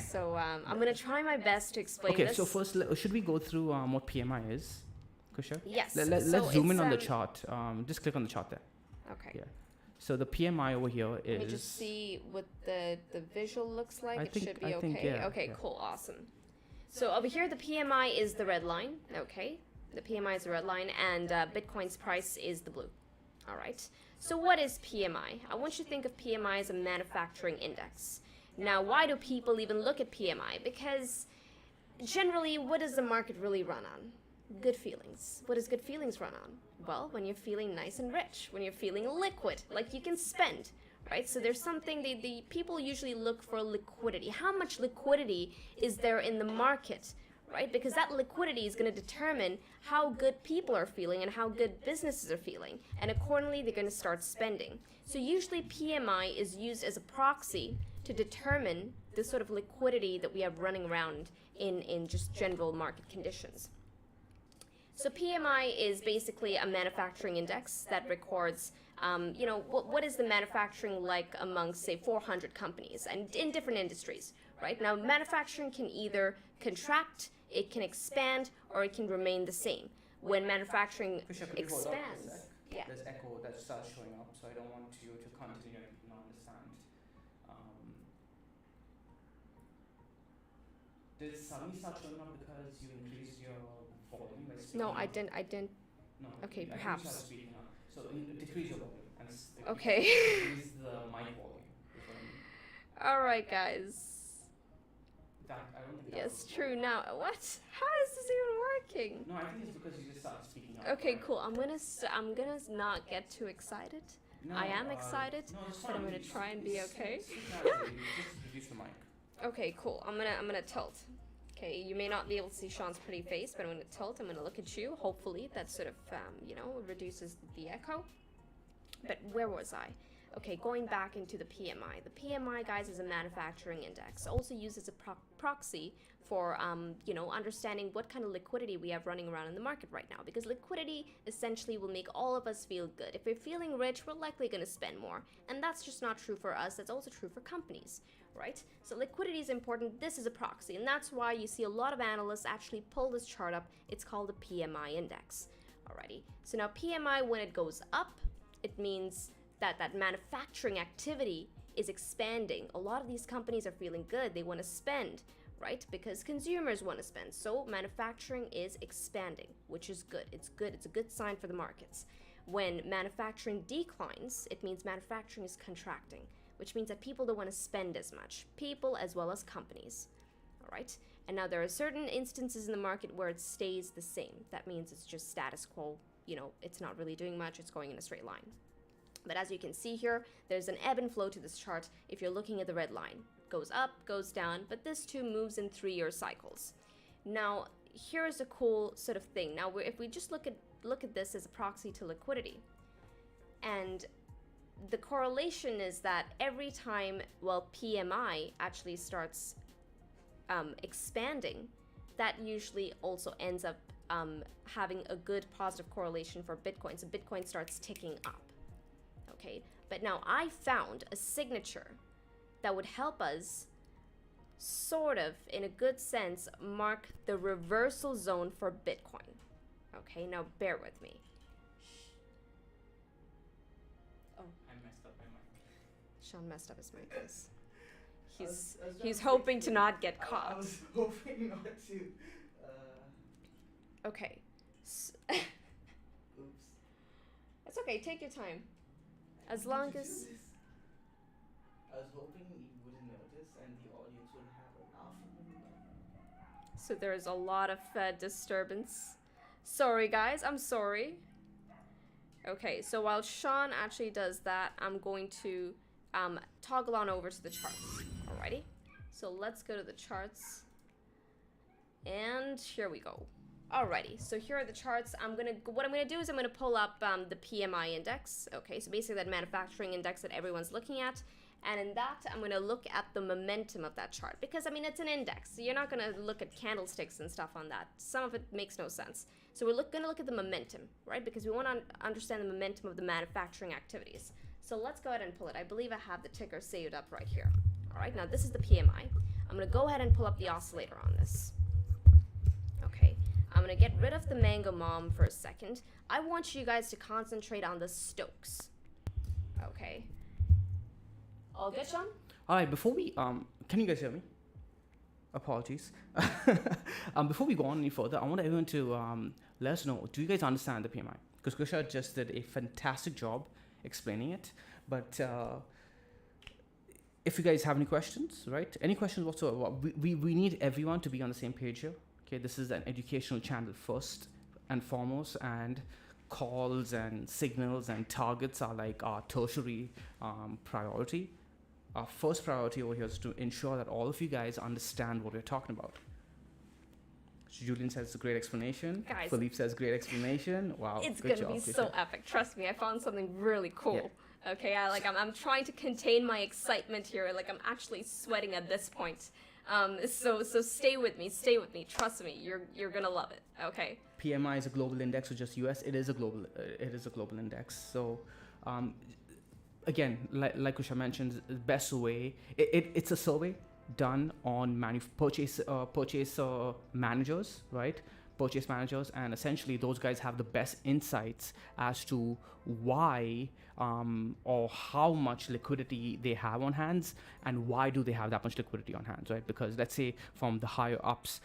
So I'm gonna try my best to explain this. Okay, so first, should we go through what PMI is, Krisha? Yes. Let's zoom in on the chart. Just click on the chart there. Okay. Yeah. So the PMI over here is... Let me just see what the visual looks like. It should be okay. Yeah, okay, cool, awesome. So over here, the PMI is the red line, okay? The PMI is the red line, and Bitcoin's price is the blue. All right. So what is PMI? I want you to think of PMI as a manufacturing index. Now, why do people even look at PMI? Because generally, what does the market really run on? Good feelings. What does good feelings run on? Well, when you're feeling nice and rich, when you're feeling liquid, like you can spend, right? So there's something, the people usually look for liquidity. How much liquidity is there in the market, right? Because that liquidity is going to determine how good people are feeling and how good businesses are feeling. And accordingly, they're going to start spending. So usually PMI is used as a proxy to determine the sort of liquidity that we have running around in just general market conditions. So PMI is basically a manufacturing index that records, what is the manufacturing like amongst, say, 400 companies and in different industries, right? Now, manufacturing can either contract, it can expand, or it can remain the same. When manufacturing expands, yeah. There's echo that starts showing up, so I don't want you to continue and not understand. Did suddenly start showing up because you increased your volume by speaking? No, I didn't. No. Okay, I perhaps. You started speaking up. So decrease your volume and okay. Increase the mic volume. All right, guys. I don't think yes, true. Now, what? How is this even working? No, I think it's because you just started speaking up. Okay, cool. I'm gonna not get too excited. No, I am excited, no, but I'm gonna try and be okay. Just reduce the mic. Okay, cool. I'm gonna tilt. Okay, you may not be able to see Sean's pretty face, but I'm gonna tilt. I'm gonna look at you. Hopefully, that sort of reduces the echo. But where was I? Okay, going back into the PMI. The PMI, guys, is a manufacturing index. Also used as a proxy for, understanding what kind of liquidity we have running around in the market right now. Because liquidity essentially will make all of us feel good. If we're feeling rich, we're likely going to spend more. And that's just not true for us. That's also true for companies, right? So liquidity is important. This is a proxy. And that's why you see a lot of analysts actually pull this chart up. It's called the PMI index. Alrighty. So now PMI, when it goes up, it means that manufacturing activity is expanding. A lot of these companies are feeling good. They want to spend, right? Because consumers want to spend. So manufacturing is expanding, which is good. It's good. It's a good sign for the markets. When manufacturing declines, it means manufacturing is contracting, which means that people don't want to spend as much. People as well as companies, all right? And now there are certain instances in the market where it stays the same. That means it's just status quo. It's not really doing much. It's going in a straight line. But as you can see here, there's an ebb and flow to this chart if you're looking at the red line. Goes up, goes down, but this too moves in 3-year cycles. Now, here's a cool sort of thing. Now, if we just look at this as a proxy to liquidity, and the correlation is that every time, PMI actually starts expanding, that usually also ends up having a good positive correlation for Bitcoin. So Bitcoin starts ticking up. Okay, but now I found a signature that would help us sort of, in a good sense, mark the reversal zone for Bitcoin. Okay, now bear with me. Oh, I messed up my mic. Sean messed up his mic, guys. He's hoping to not get caught. I was hoping not to. Okay. Oops. It's okay, take your time. As long as... I was hoping you wouldn't notice and the audience would have enough. So there's a lot of disturbance. Sorry, guys. I'm sorry. Okay, so while Sean actually does that, I'm going to toggle on over to the charts. Alrighty. So let's go to the charts. And here we go. Alrighty, so here are the charts. What I'm gonna do is I'm gonna pull up the PMI index. Okay, so basically that manufacturing index that everyone's looking at, and in that I'm gonna look at the momentum of that chart because it's an index. So you're not gonna look at candlesticks and stuff on that. Some of it makes no sense. So we're gonna look at the momentum, right? Because we want to understand the momentum of the manufacturing activities. So let's go ahead and pull it. I believe I have the ticker saved up right here. All right, now this is the PMI. I'm gonna go ahead and pull up the oscillator on this. Okay. I'm going to get rid of the Mango Mom for a second. I want you guys to concentrate on the Stokes. Okay. All good, Sean? All right, before we, can you guys hear me? Apologies. Before we go on any further, I want everyone to let us know, do you guys understand the PMI? Because Krisha just did a fantastic job explaining it. But if you guys have any questions, right? Any questions whatsoever, we need everyone to be on the same page here. Okay, this is an educational channel first and foremost, and calls and signals and targets are like our tertiary priority. Our first priority over here is to ensure that all of you guys understand what we're talking about. Julian says it's a great explanation. Guys, Philippe says great explanation. Wow, it's good gonna job, be Krisha. so epic. Trust me, I found something really cool. Okay, I'm trying to contain my excitement here. Like I'm actually sweating at this point. So stay with me, trust me, you're gonna love it. Okay. PMI is a global index, or just US? It is a global index. So, again, like Kusha mentioned, the best way, it's a survey done on purchase managers, right? Purchase managers, and essentially those guys have the best insights as to why or how much liquidity they have on hands, and why do they have that much liquidity on hands, right? Because let's say from the higher ups,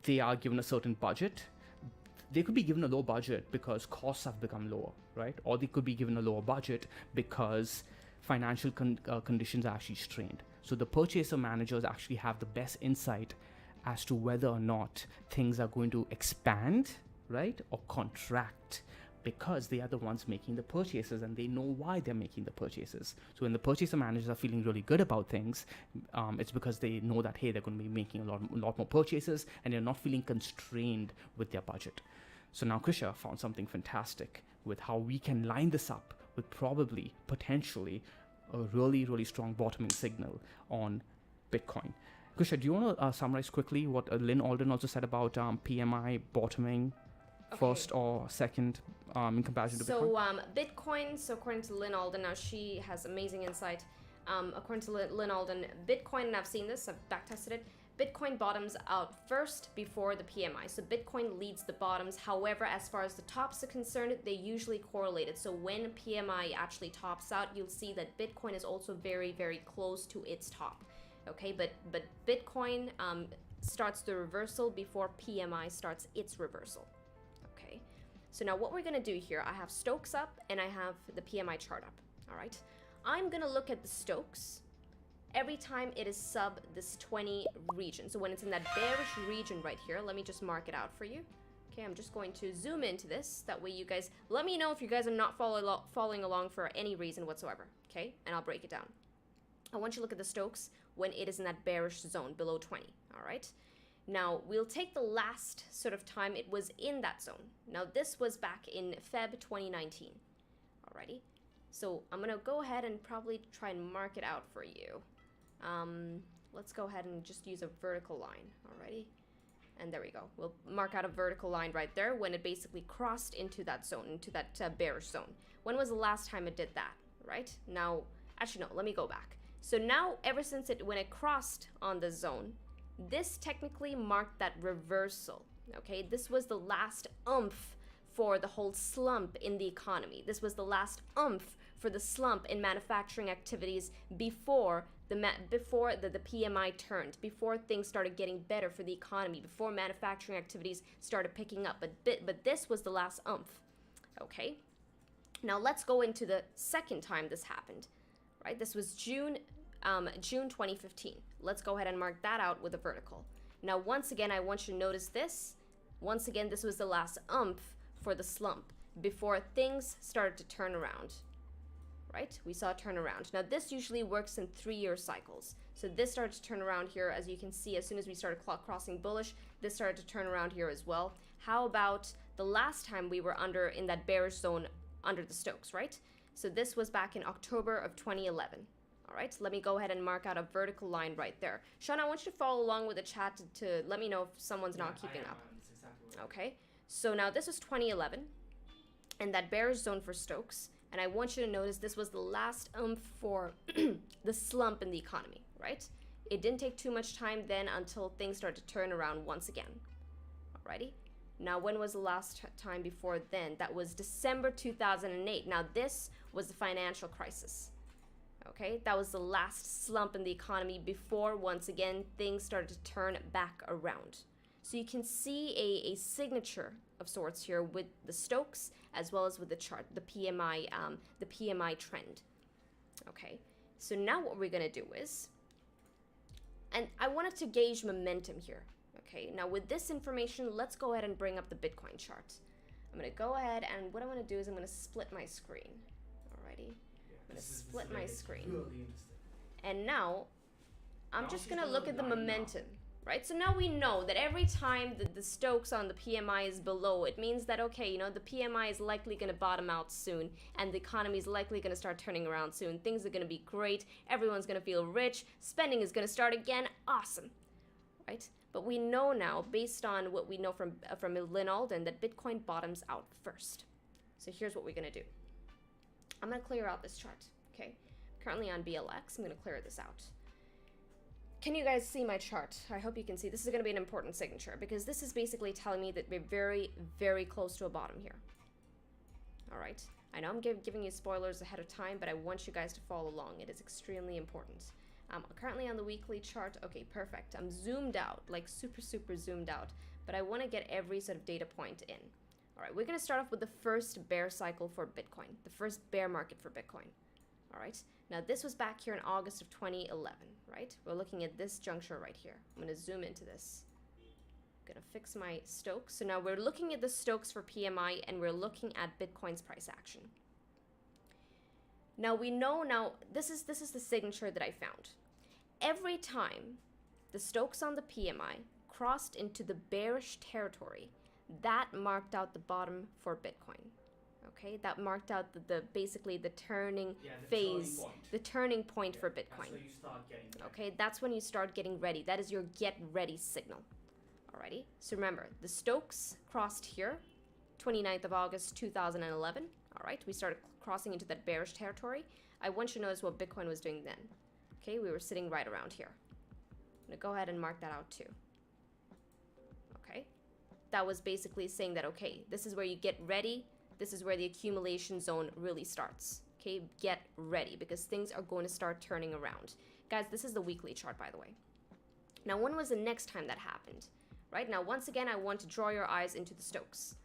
they are given a certain budget. They could be given a low budget because costs have become lower, right? Or they could be given a lower budget because financial conditions are actually strained. So the purchaser managers actually have the best insight as to whether or not things are going to expand, right, or contract, because they are the ones making the purchases and they know why they're making the purchases. So when the purchaser managers are feeling really good about things, it's because they know that, hey, they're going to be making a lot more purchases and they're not feeling constrained with their budget. So now Krisha found something fantastic with how we can line this up with potentially a really, really strong bottoming signal on Bitcoin. Krisha, do you want to summarize quickly what Lynn Alden also said about PMI bottoming first or second in comparison to Bitcoin? Bitcoin, so according to Lynn Alden, now she has amazing insight. According to Lynn Alden, Bitcoin, and I've seen this, I've backtested it, Bitcoin bottoms out first before the PMI. So Bitcoin leads the bottoms. However, as far as the tops are concerned, they usually correlated. So when PMI actually tops out, you'll see that Bitcoin is also very, very close to its top. Okay, but Bitcoin starts the reversal before PMI starts its reversal. Okay, so now what we're gonna do here, I have Stokes up and I have the PMI chart up. All right, I'm gonna look at the Stokes every time it is sub this 20 region. So when it's in that bearish region right here, let me just mark it out for you. Okay, I'm just going to zoom into this. That way you guys, let me know if you guys are not following along for any reason whatsoever. Okay, and I'll break it down. I want you to look at the Stokes when it is in that bearish zone below 20, all right? Now, we'll take the last sort of time it was in that zone. Now, this was back in Feb 2019, alrighty? So I'm gonna go ahead and probably try and mark it out for you. Let's go ahead and just use a vertical line, alrighty? And there we go. We'll mark out a vertical line right there when it basically crossed into that zone, into that bearish zone. When was the last time it did that, right? Now, actually no, let me go back. So now, ever since when it crossed on the zone, this technically marked that reversal, okay? This was the last oomph for the whole slump in the economy. This was the last oomph for the slump in manufacturing activities before the PMI turned, before things started getting better for the economy, before manufacturing activities started picking up. But this was the last oomph, okay? Now let's go into the second time this happened, right? This was June 2015. Let's go ahead and mark that out with a vertical. Now, once again, I want you to notice this. Once again, this was the last oomph for the slump before things started to turn around, right? We saw a turnaround. Now, this usually works in 3-year cycles. So this started to turn around here. As you can see, as soon as we started crossing bullish, this started to turn around here as well. How about the last time we were in that bearish zone under the Stokes, right? So this was back in October of 2011. All right, so let me go ahead and mark out a vertical line right there. Sean, I want you to follow along with the chat to let me know if someone's not keeping up. Exactly right. Okay, so now this was 2011 and that bearish zone for Stokes. And I want you to notice this was the last oomph for the slump in the economy, right? It didn't take too much time then until things started to turn around once again. Alrighty. Now, when was the last time before then? That was December 2008. Now, this was the financial crisis. Okay, that was the last slump in the economy before, once again, things started to turn back around. So you can see a signature of sorts here with the Stokes as well as with the chart, the PMI trend. Okay, so now what we're gonna do is, and I wanted to gauge momentum here. Okay, now with this information, let's go ahead and bring up the Bitcoin chart. I'm gonna go ahead and what I'm gonna do is I'm gonna split my screen. Alrighty. I'm going to split my screen. Really interesting. And now, I'm just going to look at the momentum. right? So now we know that every time the Stokes on the PMI is below, it means that, okay, you know, the PMI is likely going to bottom out soon, and the economy is likely going to start turning around soon. Things are going to be great. Everyone's going to feel rich. Spending is going to start again. Awesome, right? But we know now, based on what we know from Lynn Alden, that Bitcoin bottoms out first. So here's what we're going to do. I'm going to clear out this chart, okay? Currently on BLX, I'm going to clear this out. Can you guys see my chart? I hope you can see. This is going to be an important signature because this is basically telling me that we're very, very close to a bottom here. All right. I know I'm giving you spoilers ahead of time, but I want you guys to follow along. It is extremely important. I'm currently on the weekly chart. Okay, perfect. I'm zoomed out, like super, super zoomed out, but I want to get every sort of data point in. All right, we're going to start off with the first bear cycle for Bitcoin, the first bear market for Bitcoin. All right. Now, this was back here in August of 2011, right? We're looking at this juncture right here. I'm going to zoom into this. I'm going to fix my Stokes. So now we're looking at the Stokes for PMI, and we're looking at Bitcoin's price action. Now, we know now, this is the signature that I found. Every time the Stokes on the PMI crossed into the bearish territory, that marked out the bottom for Bitcoin. Okay, that marked out the basically the turning phase, the turning point for Bitcoin. That's when you start getting ready. Okay, that's when you start getting ready. That is your get ready signal. Alrighty, so remember, the Stokes crossed here, 29th of August 2011. Alright, we started crossing into that bearish territory. I want you to notice what Bitcoin was doing then. Okay, we were sitting right around here. I'm gonna go ahead and mark that out too. Okay, that was basically saying that, okay, this is where you get ready. This is where the accumulation zone really starts. Okay, get ready because things are going to start turning around. Guys, this is the weekly chart, by the way. Now, when was the next time that happened? Right now, once again, I want to draw your eyes into the Stokes.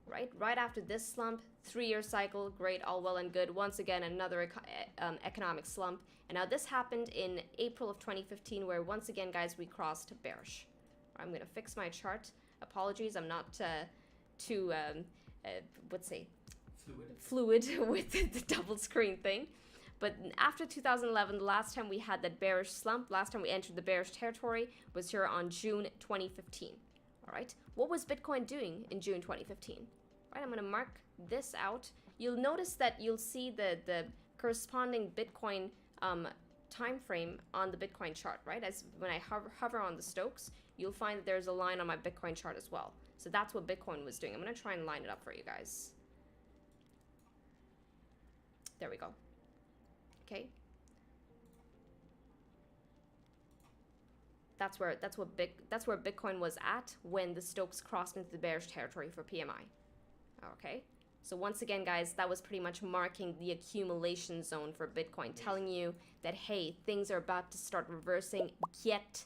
Right after this slump, 3-year cycle, great, all well and good. Once again, another economic slump. And now this happened in April of 2015, where once again, guys, we crossed bearish. I'm going to fix my chart. Apologies, I'm not too... fluid with the double screen thing. But after 2011, the last time we had that bearish slump, last time we entered the bearish territory was here on June 2015. All right, what was Bitcoin doing in June 2015? All right, I'm going to mark this out. You'll notice that you'll see the corresponding Bitcoin time frame on the Bitcoin chart, right? As when I hover on the Stokes, you'll find that there's a line on my Bitcoin chart as well. So that's what Bitcoin was doing. I'm going to try and line it up for you guys. There we go. Okay. That's where Bitcoin was at when the Stokes crossed into the bearish territory for PMI. Okay. So once again, guys, that was pretty much marking the accumulation zone for Bitcoin, telling you that, hey, things are about to start reversing. Get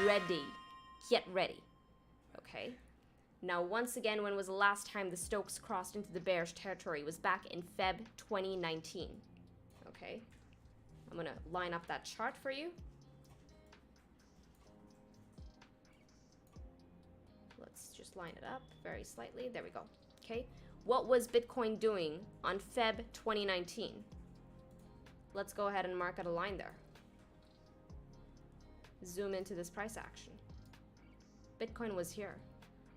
ready. Get ready. Okay. Now, once again, when was the last time the Stokes crossed into the bearish territory? It was back in Feb 2019. Okay. I'm going to line up that chart for you. Let's just line it up very slightly. There we go. Okay. What was Bitcoin doing on Feb 2019? Let's go ahead and mark out a line there. Zoom into this price action. Bitcoin was here.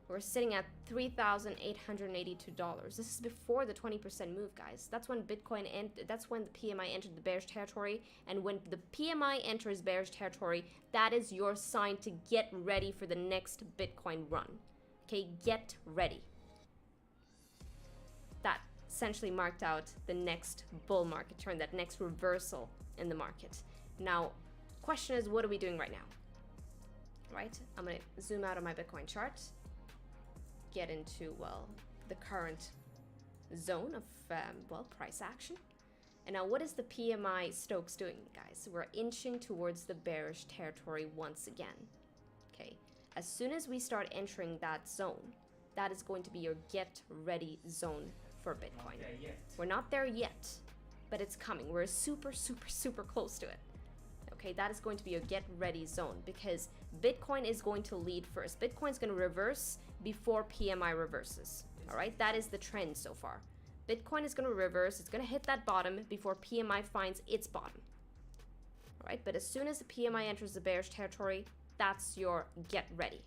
We're sitting at $3,882. This is before the 20% move, guys. That's when that's when the PMI entered the bearish territory. And when the PMI enters bearish territory, that is your sign to get ready for the next Bitcoin run. Okay, get ready. That essentially marked out the next bull market turn, that next reversal in the market. Now, question is, what are we doing right now? Right? I'm going to zoom out on my Bitcoin chart. Get into, well, the current zone of, price action. And now what is the PMI Stokes doing, guys? We're inching towards the bearish territory once again. Okay. As soon as we start entering that zone, that is going to be your get ready zone for Bitcoin. We're not there yet, but it's coming. We're super, super, super close to it. Okay, that is going to be your get ready zone because Bitcoin is going to lead first. Bitcoin's going to reverse before PMI reverses. All right, that is the trend so far. Bitcoin is going to reverse. It's going to hit that bottom before PMI finds its bottom. All right, but as soon as the PMI enters the bearish territory, that's your get ready.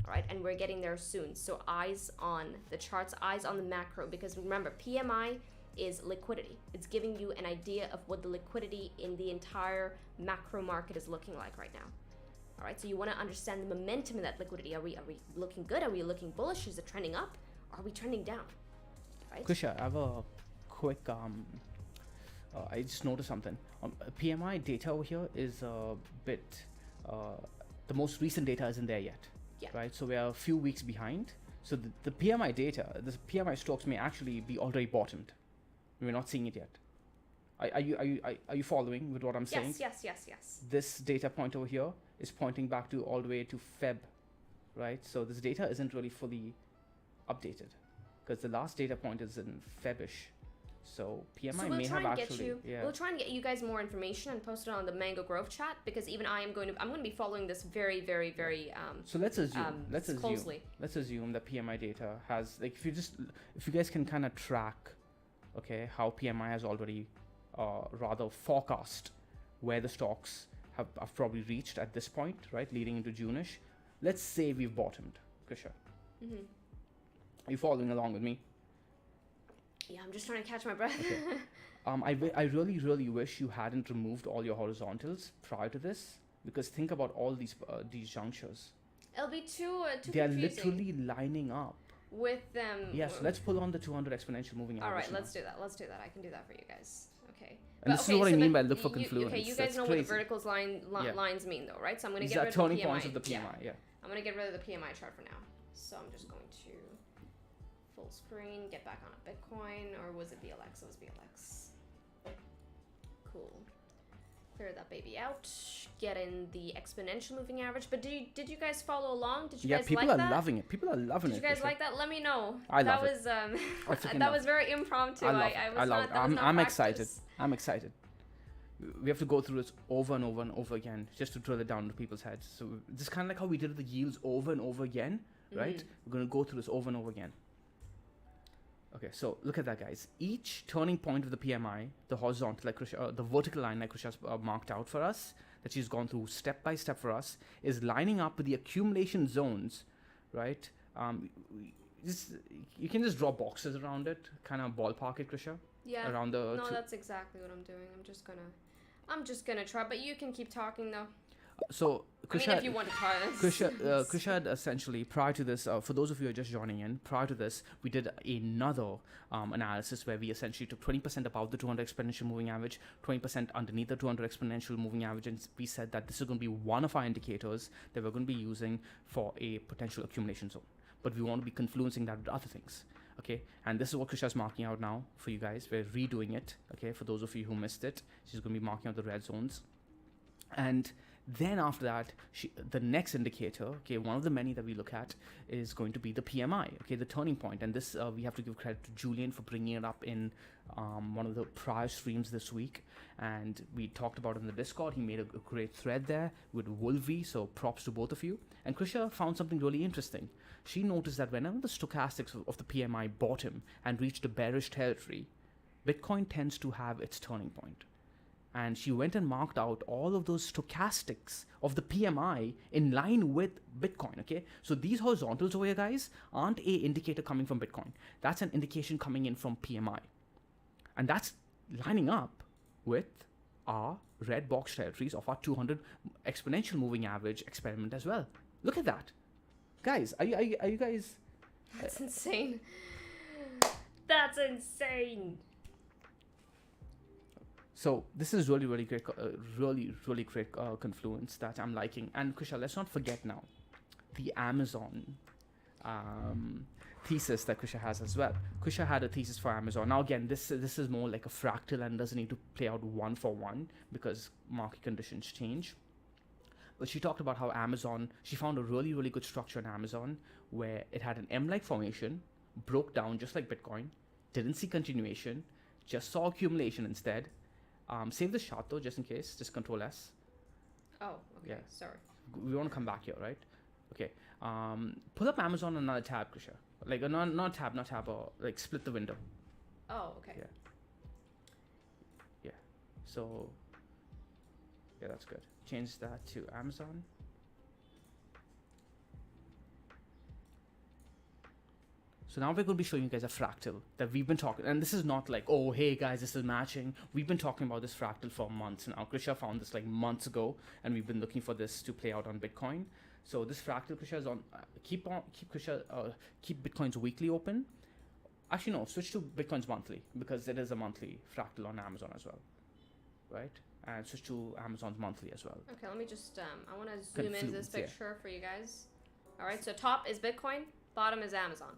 All right, and we're getting there soon. So eyes on the charts, eyes on the macro, because remember, PMI is liquidity. It's giving you an idea of what the liquidity in the entire macro market is looking like right now. All right, so you want to understand the momentum in that liquidity. Are we looking good? Are we looking bullish? Is it trending up? Are we trending down? Right? Kusha, I have a quick I just noticed something. PMI data over here is a bit the most recent data isn't there yet. Yeah. Right, so we are a few weeks behind. So the PMI data, the PMI stocks may actually be already bottomed. We're not seeing it yet. Are you following with what I'm saying? Yes. This data point over here is pointing back to all the way to Feb, right? So this data isn't really fully updated because the last data point is in Febish. So PMI may have actually. We'll try and get you guys more information and post it on the Mango Grove chat, because even I'm going to be following this very so let's assume closely. Let's assume that PMI data has, like, if you guys can kind of track, okay, how PMI has already rather forecast where the stocks have probably reached at this point, right, leading into June-ish. Let's say we've bottomed, Krisha. Mm-hmm. Are you following along with me? Yeah, I'm just trying to catch my breath. Okay. I really wish you hadn't removed all your horizontals prior to this, because think about all these junctures. It'll be too they are confusing literally lining up with them. Yes, let's pull on the 200 exponential moving average. All right, now. let's do that. I can do that for you guys. Okay. And this is what I mean by look for confluence. Okay, you guys know what the verticals lines mean, though, right? So I'm going to get rid of the PMI. These are turning points of the PMI. Yeah. I'm going to get rid of the PMI chart for now. So I'm just going to full screen, get back on a Bitcoin, or was it BLX? It was BLX. Cool. Clear that baby out. Get in the exponential moving average. But did you guys follow along? Did you guys like that? Yeah, people are loving it. People are loving it. Did you guys like that? Let me know. I love it. That was very impromptu. I love it. I'm excited. I'm excited. We have to go through this over and over and over again just to drill it down into people's heads. So this is kind of like how we did the yields over and over again, right? Mm-hmm. We're going to go through this over and over again. Okay, so look at that, guys. Each turning point of the PMI, the horizontal, like the vertical line, like Krisha's marked out for us, that she's gone through step by step for us, is lining up with the accumulation zones, right? You can just draw boxes around it, kind of ballpark it, Krisha. Yeah. Around the. No, that's exactly what I'm doing. I'm just gonna try, but you can keep talking though. So, Krisha, if you want to try this. Krisha had essentially, prior to this, for those of you who are just joining in, prior to this, we did another analysis where we essentially took 20% above the 200 exponential moving average, 20% underneath the 200 exponential moving average, and we said that this is going to be one of our indicators that we're going to be using for a potential accumulation zone. But we want to be confluencing that with other things. Okay, and this is what Krisha's marking out now for you guys. We're redoing it. Okay, for those of you who missed it, she's going to be marking out the red zones. And then after that, the next indicator, okay, one of the many that we look at is going to be the PMI, okay, the turning point. And this, we have to give credit to Julian for bringing it up in one of the prior streams this week. And we talked about it in the Discord. He made a great thread there with Wolvie, so props to both of you. And Krisha found something really interesting. She noticed that whenever the stochastics of the PMI bottom and reached a bearish territory, Bitcoin tends to have its turning point. And she went and marked out all of those stochastics of the PMI in line with Bitcoin, okay? So these horizontals over here, guys, aren't a indicator coming from Bitcoin. That's an indication coming in from PMI. And that's lining up with our red box territories of our 200 exponential moving average experiment as well. Look at that. Guys, are you guys... That's insane. That's insane. So this is really great, really great confluence that I'm liking. And Krisha, let's not forget now the Amazon thesis that Krisha has as well. Krisha had a thesis for Amazon. Now again, this is more like a fractal and doesn't need to play out one for one because market conditions change. But she talked about how Amazon, she found a really good structure in Amazon where it had an M-like formation, broke down just like Bitcoin, didn't see continuation, just saw accumulation instead. Save the chart though, just in case. Just Control S. Oh, okay. Yeah. Sorry. We want to come back here, right? Okay. Pull up Amazon on another tab, Krisha. Like not tab, or like split the window. Oh, okay. Yeah. So. Yeah, that's good. Change that to Amazon. So now we're going to be showing you guys a fractal that we've been talking, and this is not like, oh, hey guys, this is matching. We've been talking about this fractal for months now. Krisha found this like months ago, and we've been looking for this to play out on Bitcoin. So this fractal, Krisha, is on. Keep Bitcoin's weekly open. Actually, no, switch to Bitcoin's monthly because it is a monthly fractal on Amazon as well, right? And switch to Amazon's monthly as well. Okay, let me just I want to zoom into this picture for you guys. All right, so top is Bitcoin, bottom is Amazon.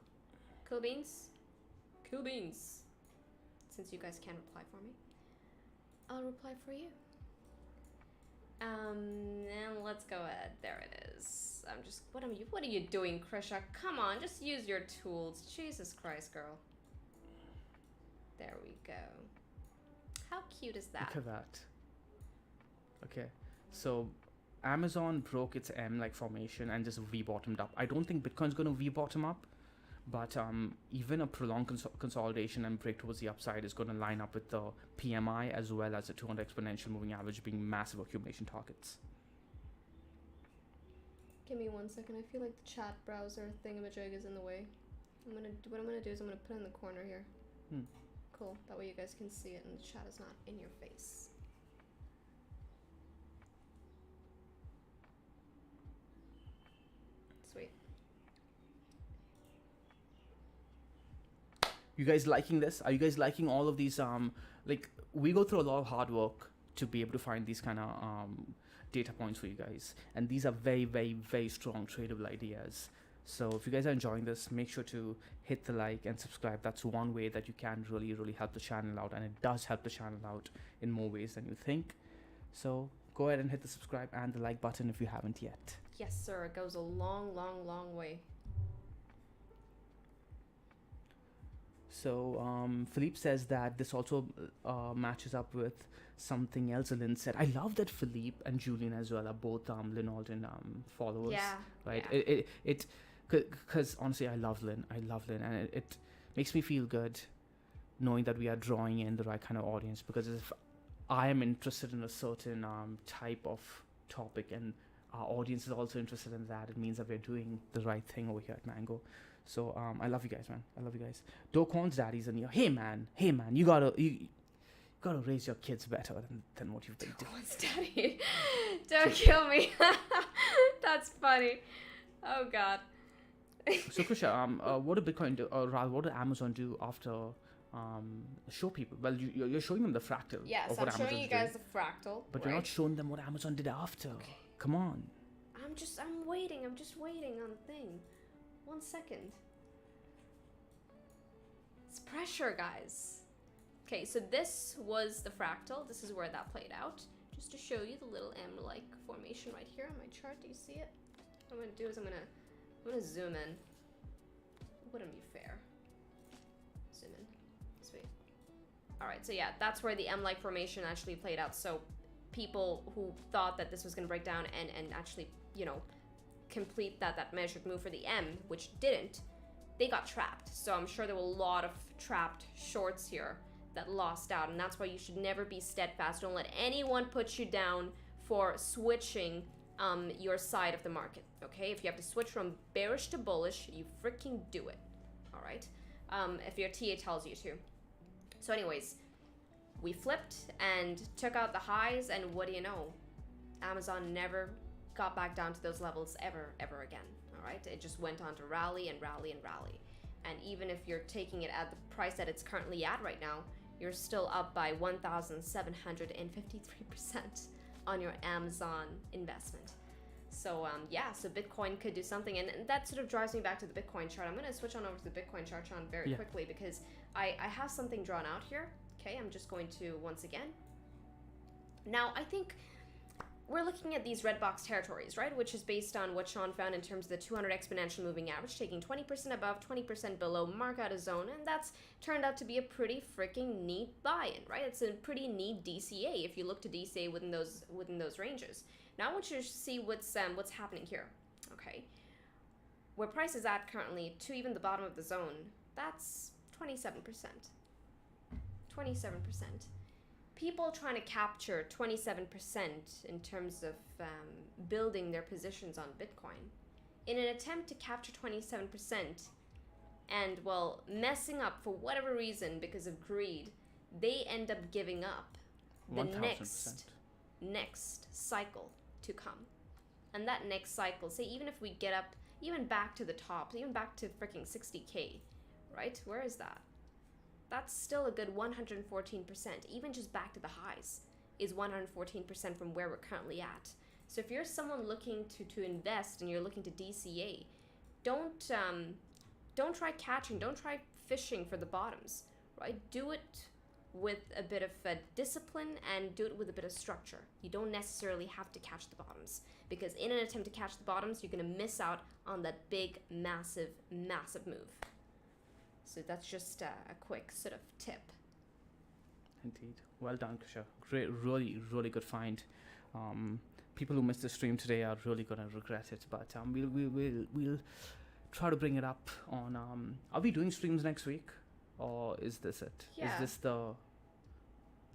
Cool beans? Cool beans. Since you guys can't reply for me, I'll reply for you. And let's go ahead. There it is. What are you doing, Krisha? Come on, just use your tools. Jesus Christ, girl. There we go. How cute is that? Look at that. Okay, so Amazon broke its M-like formation and just V-bottomed up. I don't think Bitcoin's going to V-bottom up. But even a prolonged consolidation and break towards the upside is going to line up with the PMI as well as the 200 exponential moving average being massive accumulation targets. Give me 1 second. I feel like the chat browser thingamajig is in the way. What I'm gonna do is I'm gonna put it in the corner here. Cool. That way you guys can see it and the chat is not in your face. Sweet. You guys liking this? Are you guys liking all of these? Like, we go through a lot of hard work to be able to find these kind of data points for you guys, and these are very, very, very strong tradable ideas. So if you guys are enjoying this, make sure to hit the like and subscribe. That's one way that you can really, really help the channel out, and it does help the channel out in more ways than you think. So go ahead and hit the subscribe and the like button if you haven't yet. Yes, sir. It goes a long, long, long way. So Philippe says that this also matches up with something else Lynn said. I love that Philippe and Julian as well are both Lynn Alden followers. Yeah. Right. Yeah. It because honestly I love Lynn, and it makes me feel good knowing that we are drawing in the right kind of audience, because if I am interested in a certain type of topic and our audience is also interested in that, it means that we're doing the right thing over here at Mango. So I love you guys, man. I love you guys. Doquan's daddy's in here. Hey man, you gotta raise your kids better than what you've been doing. Doquan's daddy. Don't kill me. That's funny. Oh god. So Krisha, what did Bitcoin do, or rather what did Amazon do after show people? Well, you're showing them the fractal. Yes, of what I'm showing Amazon's you guys doing, the fractal. but right? you're not showing them what Amazon did after. Okay. Come on. I'm just waiting on the thing. 1 second. It's pressure, guys. Okay, so this was the fractal. This is where that played out. Just to show you the little M-like formation right here on my chart. Do you see it? What I'm gonna do is I'm gonna zoom in. Wouldn't be fair. Zoom in. Sweet. Alright, so yeah, that's where the M-like formation actually played out. So people who thought that this was gonna break down and actually, you know, complete that measured move for the M, which didn't, they got trapped. So I'm sure there were a lot of trapped shorts here that lost out, and that's why you should never be steadfast. Don't let anyone put you down for switching your side of the market, okay? If you have to switch from bearish to bullish, you freaking do it, all right? If your TA tells you to. So anyways, we flipped and took out the highs, and what do you know? Amazon never got back down to those levels ever again, all right? It just went on to rally and rally and rally. And even if you're taking it at the price that it's currently at right now, you're still up by 1,753% on your Amazon investment. So yeah, so Bitcoin could do something, and that sort of drives me back to the Bitcoin chart. I'm going to switch on over to the Bitcoin chart, Sean, very quickly, because I have something drawn out here. Okay, I'm just going to once again. Now, I think we're looking at these red box territories, right? Which is based on what Sean found in terms of the 200 exponential moving average, taking 20% above, 20% below, mark out a zone, and that's turned out to be a pretty freaking neat buy-in, right? It's a pretty neat DCA if you look to DCA within those ranges. Now I want you to see what's happening here, okay? Where price is at currently to even the bottom of the zone, that's 27%. 27%. People trying to capture 27% in terms of building their positions on Bitcoin. In an attempt to capture 27%, and, well, messing up for whatever reason because of greed, they end up giving up the 1000%. next cycle to come. And that next cycle, say even if we get up even back to the top, even back to freaking 60K, right? Where is that? That's still a good 114%. Even just back to the highs is 114% from where we're currently at. So if you're someone looking to invest and you're looking to DCA, don't try catching, don't try fishing for the bottoms, right? Do it with a bit of discipline and do it with a bit of structure. You don't necessarily have to catch the bottoms, because in an attempt to catch the bottoms, you're going to miss out on that big, massive, massive move. So that's just a quick sort of tip. Indeed. Well done, Krisha. Great, really, really good find. People who missed the stream today are really gonna regret it, but we'll try to bring it up on. Are we doing streams next week, or is this it? Yeah. Is this the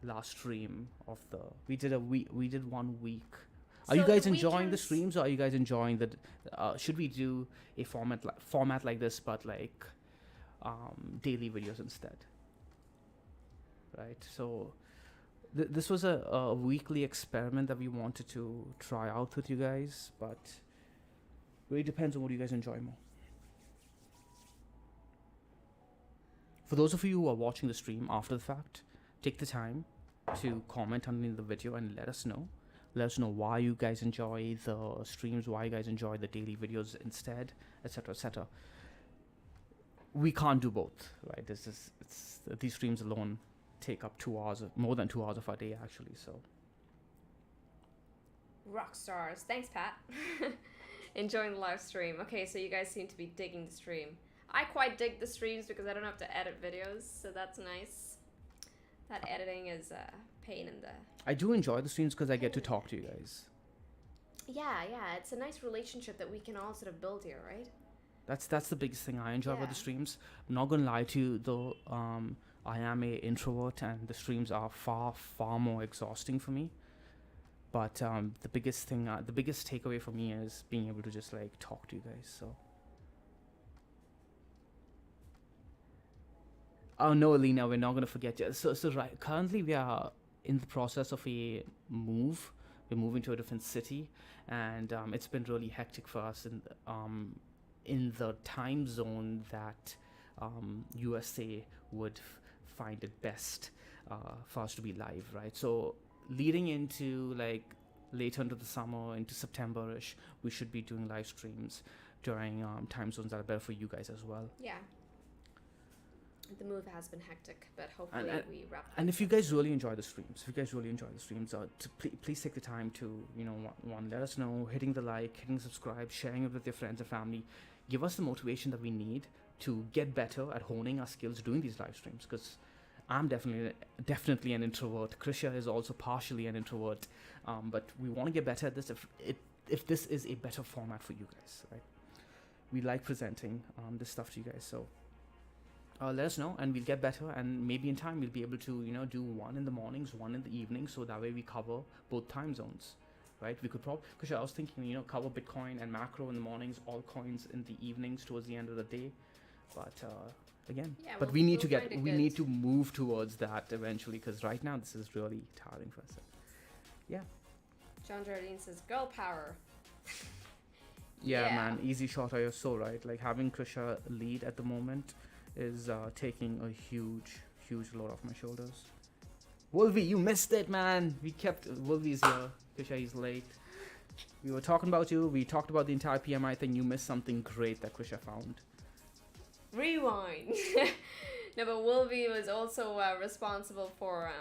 last stream of the? We did 1 week. Are you guys enjoying the streams, or are you guys enjoying the? Should we do a format like this, but like daily videos instead? Right. So this was a weekly experiment that we wanted to try out with you guys, but it really depends on what you guys enjoy more. For those of you who are watching the stream after the fact, take the time to comment underneath the video and let us know. Let us know why you guys enjoy the streams, why you guys enjoy the daily videos instead, etc., etc. We can't do both, right? These streams alone take up 2 hours, more than 2 hours of our day actually. So rock stars. Thanks, Pat. Enjoying the live stream. Okay, so you guys seem to be digging the stream. I quite dig the streams because I don't have to edit videos, so that's nice. That editing is a pain in the... I do enjoy the streams because I get to talk to you guys. Yeah, it's a nice relationship that we can all sort of build here, right? That's the biggest thing I enjoy about the streams. I'm not gonna lie to you though, I am a introvert and the streams are far more exhausting for me. But the biggest takeaway for me is being able to just like talk to you guys. So. Oh no, Alina, we're not gonna forget you. So right, currently we are in the process of a move. We're moving to a different city, and it's been really hectic for us in the time zone that USA would find it best for us to be live, right? So leading into like later into the summer, into September-ish, we should be doing live streams during time zones that are better for you guys as well. Yeah. The move has been hectic, but hopefully we wrap up. And if you guys really enjoy the streams, please take the time to, let us know, hitting the like, hitting subscribe, sharing it with your friends and family. Give us the motivation that we need to get better at honing our skills doing these live streams, because I'm definitely an introvert. Krisha is also partially an introvert, but we want to get better at this if this is a better format for you guys, right? We like presenting this stuff to you guys, so let us know and we'll get better, and maybe in time we'll be able to do one in the mornings, one in the evenings, so that way we cover both time zones, right? We could probably, because I was thinking cover Bitcoin and macro in the mornings, altcoins in the evenings towards the end of the day, but again, but we need to move towards that eventually, because right now this is really tiring for us. Yeah. John Jardine says girl power. Yeah, man, easy shot. You're so right. Like having Krisha lead at the moment is taking a huge load off my shoulders. Wolvie, you missed it, man. Wolvie's here. Krisha, he's late. We were talking about you. We talked about the entire PMI thing. You missed something great that Krisha found. Rewind. No, but Wolvie was also responsible for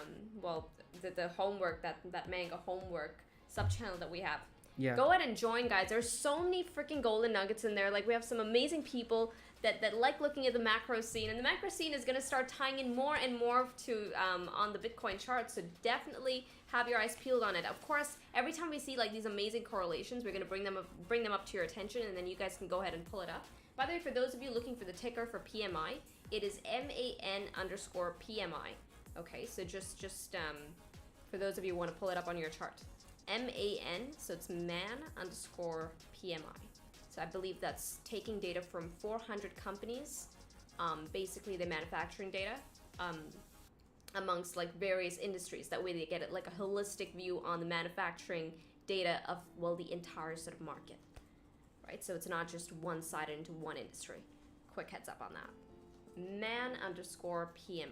the homework, that manga homework sub-channel that we have. Yeah. Go ahead and join, guys. There's so many freaking golden nuggets in there. Like, we have some amazing people that like looking at the macro scene, and the macro scene is going to start tying in more and more to on the Bitcoin chart, so definitely have your eyes peeled on it. Of course, every time we see like these amazing correlations, we're going to bring them up to your attention, and then you guys can go ahead and pull it up. By the way, for those of you looking for the ticker for PMI, it is MAN_PMI. Okay, so just for those of you who want to pull it up on your chart. MAN, so it's man_PMI. So I believe that's taking data from 400 companies basically the manufacturing data amongst like various industries. That way they get it like a holistic view on the manufacturing data of, well, the entire sort of market, right? So it's not just one-sided into one industry. Quick heads up on that. Man_PMI.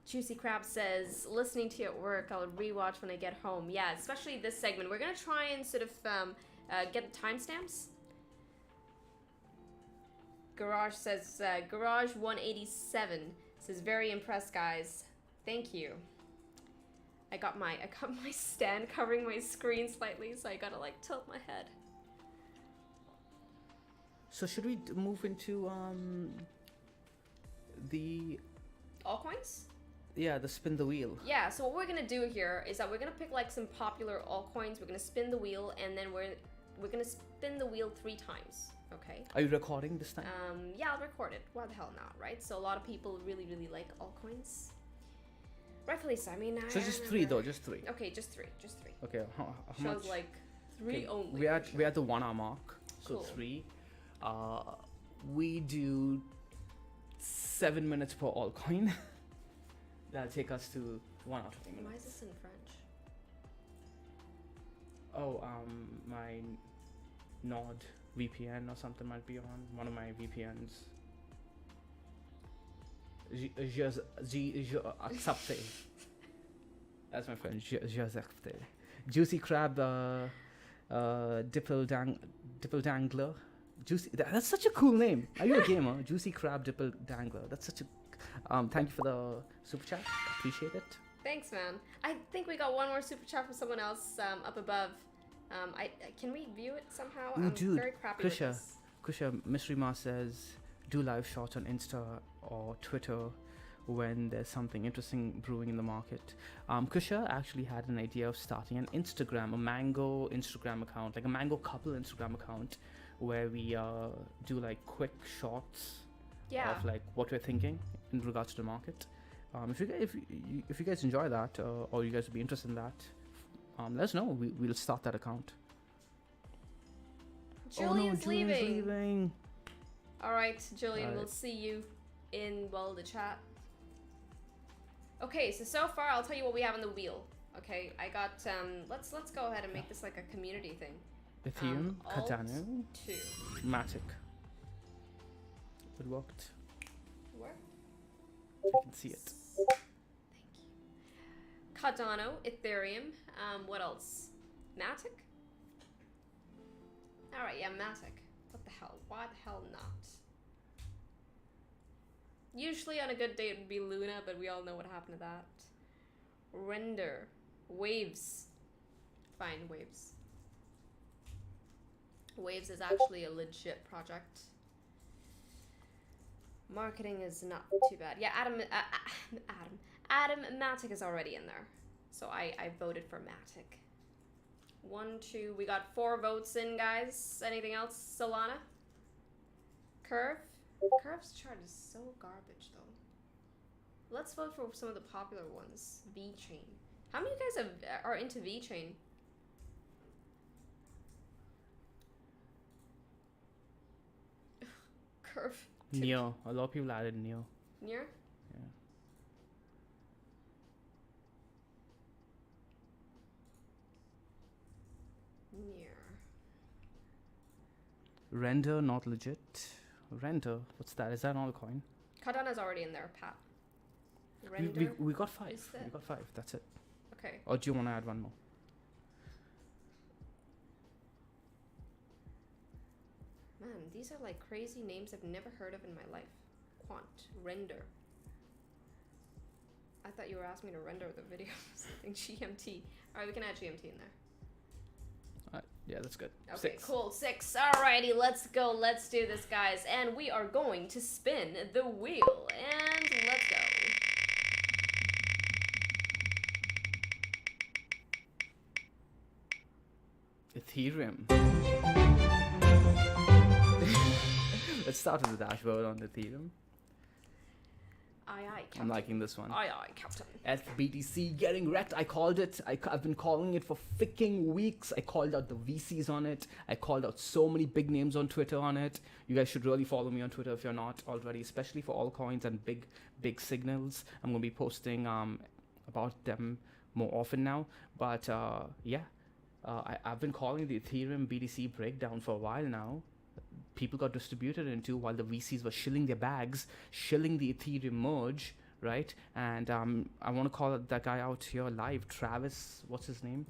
Juicy Crab says, listening to you at work, I'll rewatch when I get home. Yeah, especially this segment. We're going to try and sort of get the timestamps. Garage says, Garage 187 says, very impressed, guys. Thank you. I got my stand covering my screen slightly, so I gotta like tilt my head. So should we move into the altcoins? Yeah, the spin the wheel. Yeah, so what we're gonna do here is that we're gonna pick like some popular altcoins. We're gonna spin the wheel, and then we're gonna spin the wheel 3 times. Okay. Are you recording this time? Yeah, I'll record it. Why the hell not, right? So a lot of people really like altcoins. Rightfully so. I mean, so just 3 though, just 3. Okay, just 3. Okay, how shows much? like 3 okay, only. We're at the 1 hour mark, so cool. 3. We do 7 minutes per altcoin. That'll take us to 1 hour 20 minutes. Why is this in French? Oh, my Nord VPN or something might be on one of my VPNs. Je accepte. That's my friend. Je accepte. Juicy Crab, Dipple Dangler. Juicy. That's such a cool name. Are you a gamer? Juicy Crab, Dipple Dangler. That's such a. Thank you for the super chat. Appreciate it. Thanks, man. I think we got one more super chat from someone else up above. Can we view it somehow? I'm very crappy with this. Kusha, Mystery Ma says, do live shots on Insta or Twitter when there's something interesting brewing in the market. Kusha actually had an idea of starting an Instagram, a Mango Instagram account, like a Mango couple Instagram account, where we do like quick shots of like what we're thinking in regards to the market. If you guys enjoy that or you guys would be interested in that, let us know. We'll start that account. Julian's leaving. All right, Julian, we'll see you in, well, the chat. Okay, so far I'll tell you what we have on the wheel. Okay, I got let's go ahead and make this like a community thing. Ethereum, Cardano, 2. Matic. It worked. Where? I can see it. Thank you. Cardano, Ethereum. What else? Matic? Alright, yeah, Matic. What the hell? Why the hell not? Usually on a good day it would be Luna, but we all know what happened to that. Render. Waves. Fine, Waves. Waves is actually a legit project. Marketing is not too bad. Yeah, Adam Matic is already in there. So I voted for Matic. 1, 2, we got 4 votes in, guys. Anything else? Solana? Curve? Curve's chart is so garbage, though. Let's vote for some of the popular ones. VeChain. How many of you guys are into VeChain? Curve. Neo. A lot of people added Neo. Near? Yeah. Near. Render, not legit. Render, what's that? Is that an altcoin? Cardano's already in there, Pat. Render. We got 5. We got 5. That's it. Okay. Or do you want to add one more? Man, these are like crazy names I've never heard of in my life. Quant, render. I thought you were asking me to render the video. Something GMT. All right, we can add GMT in there. Yeah, that's good. Okay, 6. Cool. 6. Alrighty, let's go. Let's do this, guys. And we are going to spin the wheel. And let's go. Ethereum. Let's start with the dashboard on Ethereum. I Aye, aye, Captain. I'm liking this one. Aye, aye, Captain. FBTC getting wrecked. I called it. I've been calling it for freaking weeks. I called out the VCs on it. I called out so many big names on Twitter on it. You guys should really follow me on Twitter if you're not already, especially for altcoins and big signals. I'm going to be posting about them more often now. But I've been calling the Ethereum BTC breakdown for a while now. People got distributed into while the VCs were shilling their bags, shilling the Ethereum merge, right? And I want to call that guy out here live, Travis. What's his name?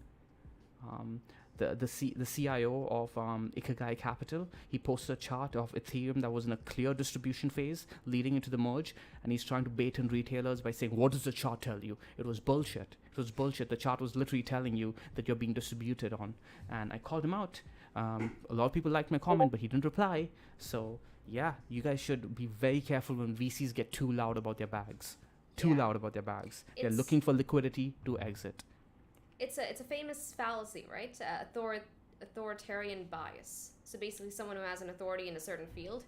The CIO of Ikigai Capital. He posted a chart of Ethereum that was in a clear distribution phase leading into the merge, and he's trying to bait in retailers by saying, "What does the chart tell you?" It was bullshit. It was bullshit. The chart was literally telling you that you're being distributed on, and I called him out. A lot of people liked my comment, but he didn't reply. So yeah, you guys should be very careful when VCs get too loud about their bags. Too loud about their bags. They're looking for liquidity to exit. It's a famous fallacy, right? Authoritarian bias. So basically, someone who has an authority in a certain field,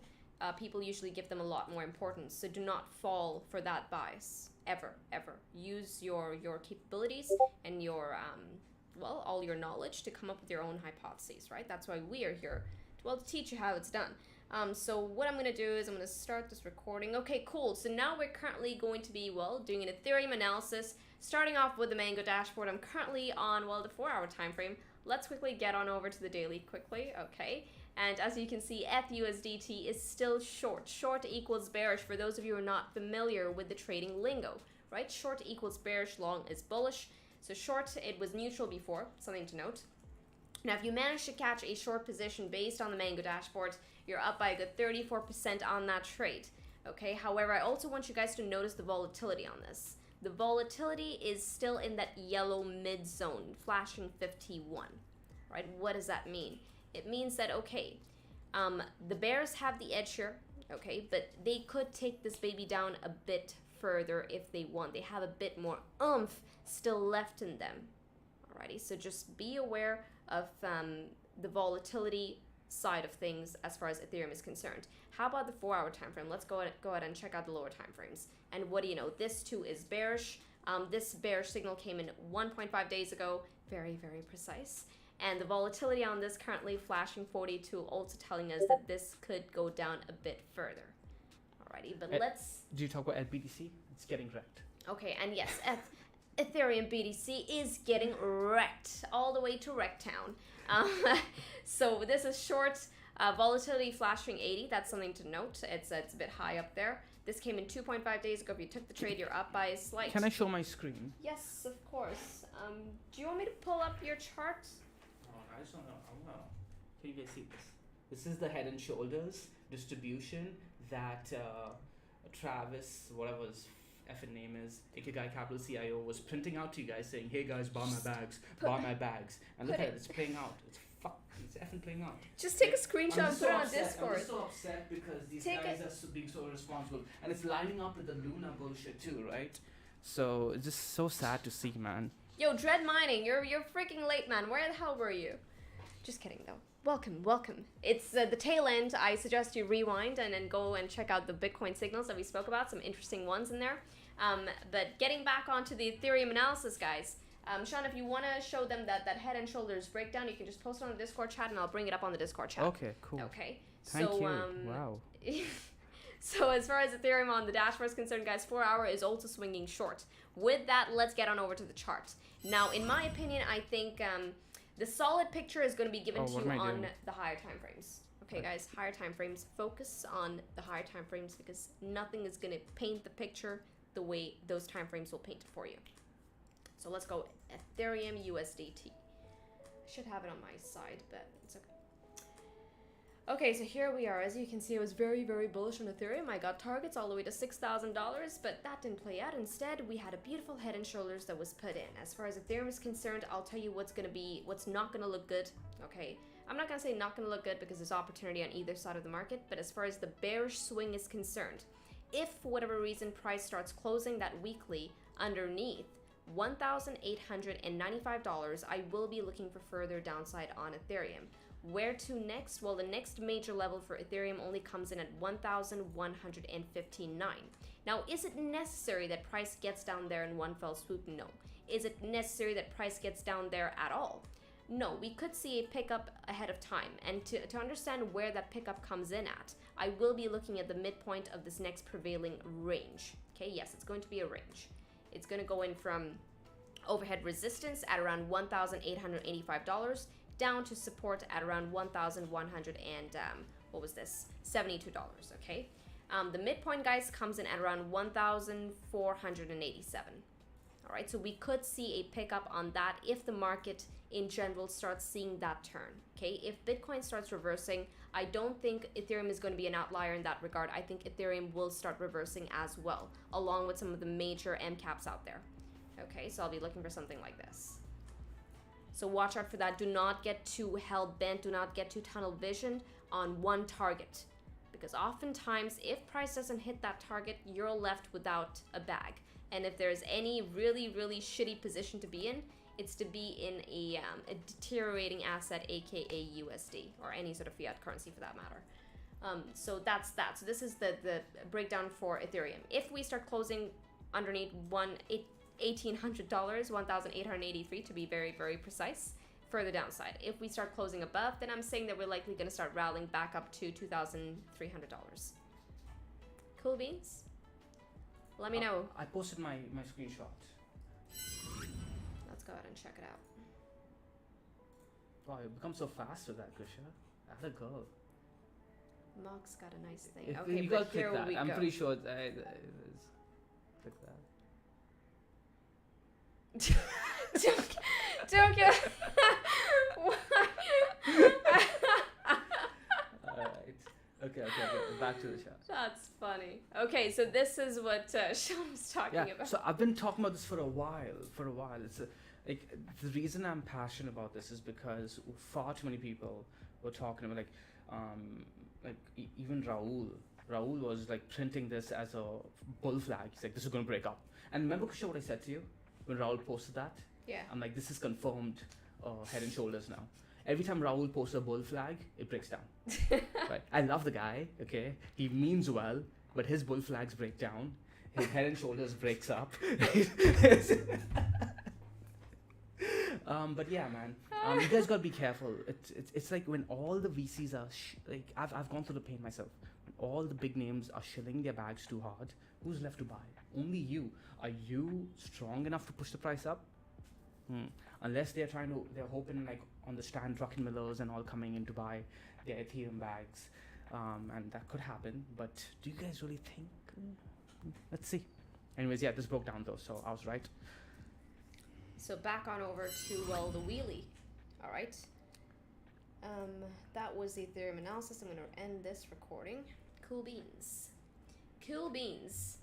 people usually give them a lot more importance. So do not fall for that bias ever. Use your capabilities and your all your knowledge to come up with your own hypotheses, right? That's why we are here to teach you how it's done. So what I'm going to do is I'm going to start this recording. Okay, cool. So now we're currently going to be, doing an Ethereum analysis, starting off with the Mango dashboard. I'm currently on, the 4-hour time frame. Let's quickly get on over to the daily quickly, okay? And as you can see, FUSDT is still short. Short equals bearish for those of you who are not familiar with the trading lingo, right? Short equals bearish, long is bullish. So short, it was neutral before, something to note. Now, if you manage to catch a short position based on the Mango dashboard, you're up by a good 34% on that trade, okay? However, I also want you guys to notice the volatility on this. The volatility is still in that yellow mid zone, flashing 51, right? What does that mean? It means that, okay, the bears have the edge here, okay, but they could take this baby down a bit further if they want. They have a bit more oomph still left in them. Alrighty, so just be aware of the volatility side of things as far as Ethereum is concerned. How about the 4-hour time frame? Let's go ahead and check out the lower time frames. And what do you know? This too is bearish. This bearish signal came in 1.5 days ago. Very, very precise. And the volatility on this currently flashing 42, also telling us that this could go down a bit further. Alrighty, but let's... Do you talk about BTC? It's getting wrecked. Okay, and yes, Ethereum BTC is getting wrecked all the way to Wrecktown. So this is short, volatility flashing 80. That's something to note. It's a bit high up there. This came in 2.5 days ago. If you took the trade, you're up by a slight... Can I show my screen? Yes, of course. Do you want me to pull up your chart? Oh, I just don't know. Can you guys see this? This is the head and shoulders distribution that Travis, whatever his effing name is, Ikigai Capital CIO, was printing out to you guys saying, "Hey guys, buy my bags, buy my bags." And look at it, it's playing out. It's effing playing out. Just take a screenshot and put it on Discord. I'm so upset because these guys are being so irresponsible. And it's lining up with the Luna bullshit too, right? So it's just so sad to see, man. Yo, Dread Mining, you're freaking late, man. Where the hell were you? Just kidding, though. Welcome. It's the tail end. I suggest you rewind and then go and check out the Bitcoin signals that we spoke about. Some interesting ones in there. But getting back onto the Ethereum analysis, guys. Sean, if you want to show them that head and shoulders breakdown, you can just post it on the Discord chat and I'll bring it up on the Discord chat. Okay, cool. Okay. Thank you. Wow. So as far as Ethereum on the dashboard is concerned, guys, 4-hour is also swinging short. With that, let's get on over to the chart. Now, in my opinion, I think the solid picture is going to be given to you on the higher time frames. Okay, guys, higher time frames. Focus on the higher time frames because nothing is going to paint the picture the way those time frames will paint it for you. So let's go Ethereum USDT. I should have it on my side, but it's okay. Okay, so here we are. As you can see, I was very, very bullish on Ethereum. I got targets all the way to $6,000, but that didn't play out. Instead, we had a beautiful head and shoulders that was put in. As far as Ethereum is concerned, I'll tell you what's not going to look good. Okay, I'm not going to say not going to look good because there's opportunity on either side of the market, but as far as the bearish swing is concerned, if for whatever reason price starts closing that weekly underneath $1,895, I will be looking for further downside on Ethereum. Where to next? Well, the next major level for Ethereum only comes in at 1,159. Now, is it necessary that price gets down there in one fell swoop? No. Is it necessary that price gets down there at all? No. We could see a pickup ahead of time. And to understand where that pickup comes in at, I will be looking at the midpoint of this next prevailing range. Okay, yes, it's going to be a range. It's going to go in from overhead resistance at around $1,885 down to support at around $1,100 and what was this? $72. Okay. The midpoint, guys, comes in at around 1,487. All right, so we could see a pickup on that if the market in general starts seeing that turn. Okay, if Bitcoin starts reversing, I don't think Ethereum is going to be an outlier in that regard. I think Ethereum will start reversing as well, along with some of the major MCAPs out there. Okay, so I'll be looking for something like this. So watch out for that. Do not get too hell-bent. Do not get too tunnel visioned on one target. Because oftentimes, if price doesn't hit that target, you're left without a bag. And if there's any really, really shitty position to be in, it's to be in a deteriorating asset, aka USD, or any sort of fiat currency for that matter. So that's that. So this is the breakdown for Ethereum. If we start closing underneath $1,800, 1,883 to be very, very precise, further downside. If we start closing above, then I'm saying that we're likely going to start rallying back up to $2,300. Cool beans? Let me know. I posted my screenshot. Let's go ahead and check it out. Wow, you've become so fast with that, Kusha. Atta girl. Mock's got a nice thing. If Okay, you but gotta click here that. we I'm go. pretty sure click that. Don't get. Alright. Okay. Back to the chat. That's funny. Okay, so this is what Sean was talking about. So I've been talking about this for a while. It's like the reason I'm passionate about this is because far too many people were talking about even Raul. Raul was like printing this as a bull flag. He's like, this is going to break up. And remember, Kusha, what I said to you when Raul posted that? Yeah. I'm like, this is confirmed head and shoulders now. Every time Raul posts a bull flag, it breaks down. Right? I love the guy, okay? He means well, but his bull flags break down. His head and shoulders breaks up. But yeah, man, you guys gotta be careful. It's like when all the VCs are I've gone through the pain myself. When all the big names are shilling their bags too hard, who's left to buy? Only you. Are you strong enough to push the price up? Unless they're hoping like on the stand Druckenmillers and all coming in to buy their Ethereum bags, and that could happen. But do you guys really think? Let's see. Anyways, yeah, this broke down though, so I was right. So back on over to the wheelie. All right. That was the Ethereum analysis. I'm going to end this recording. Cool beans. Cool beans.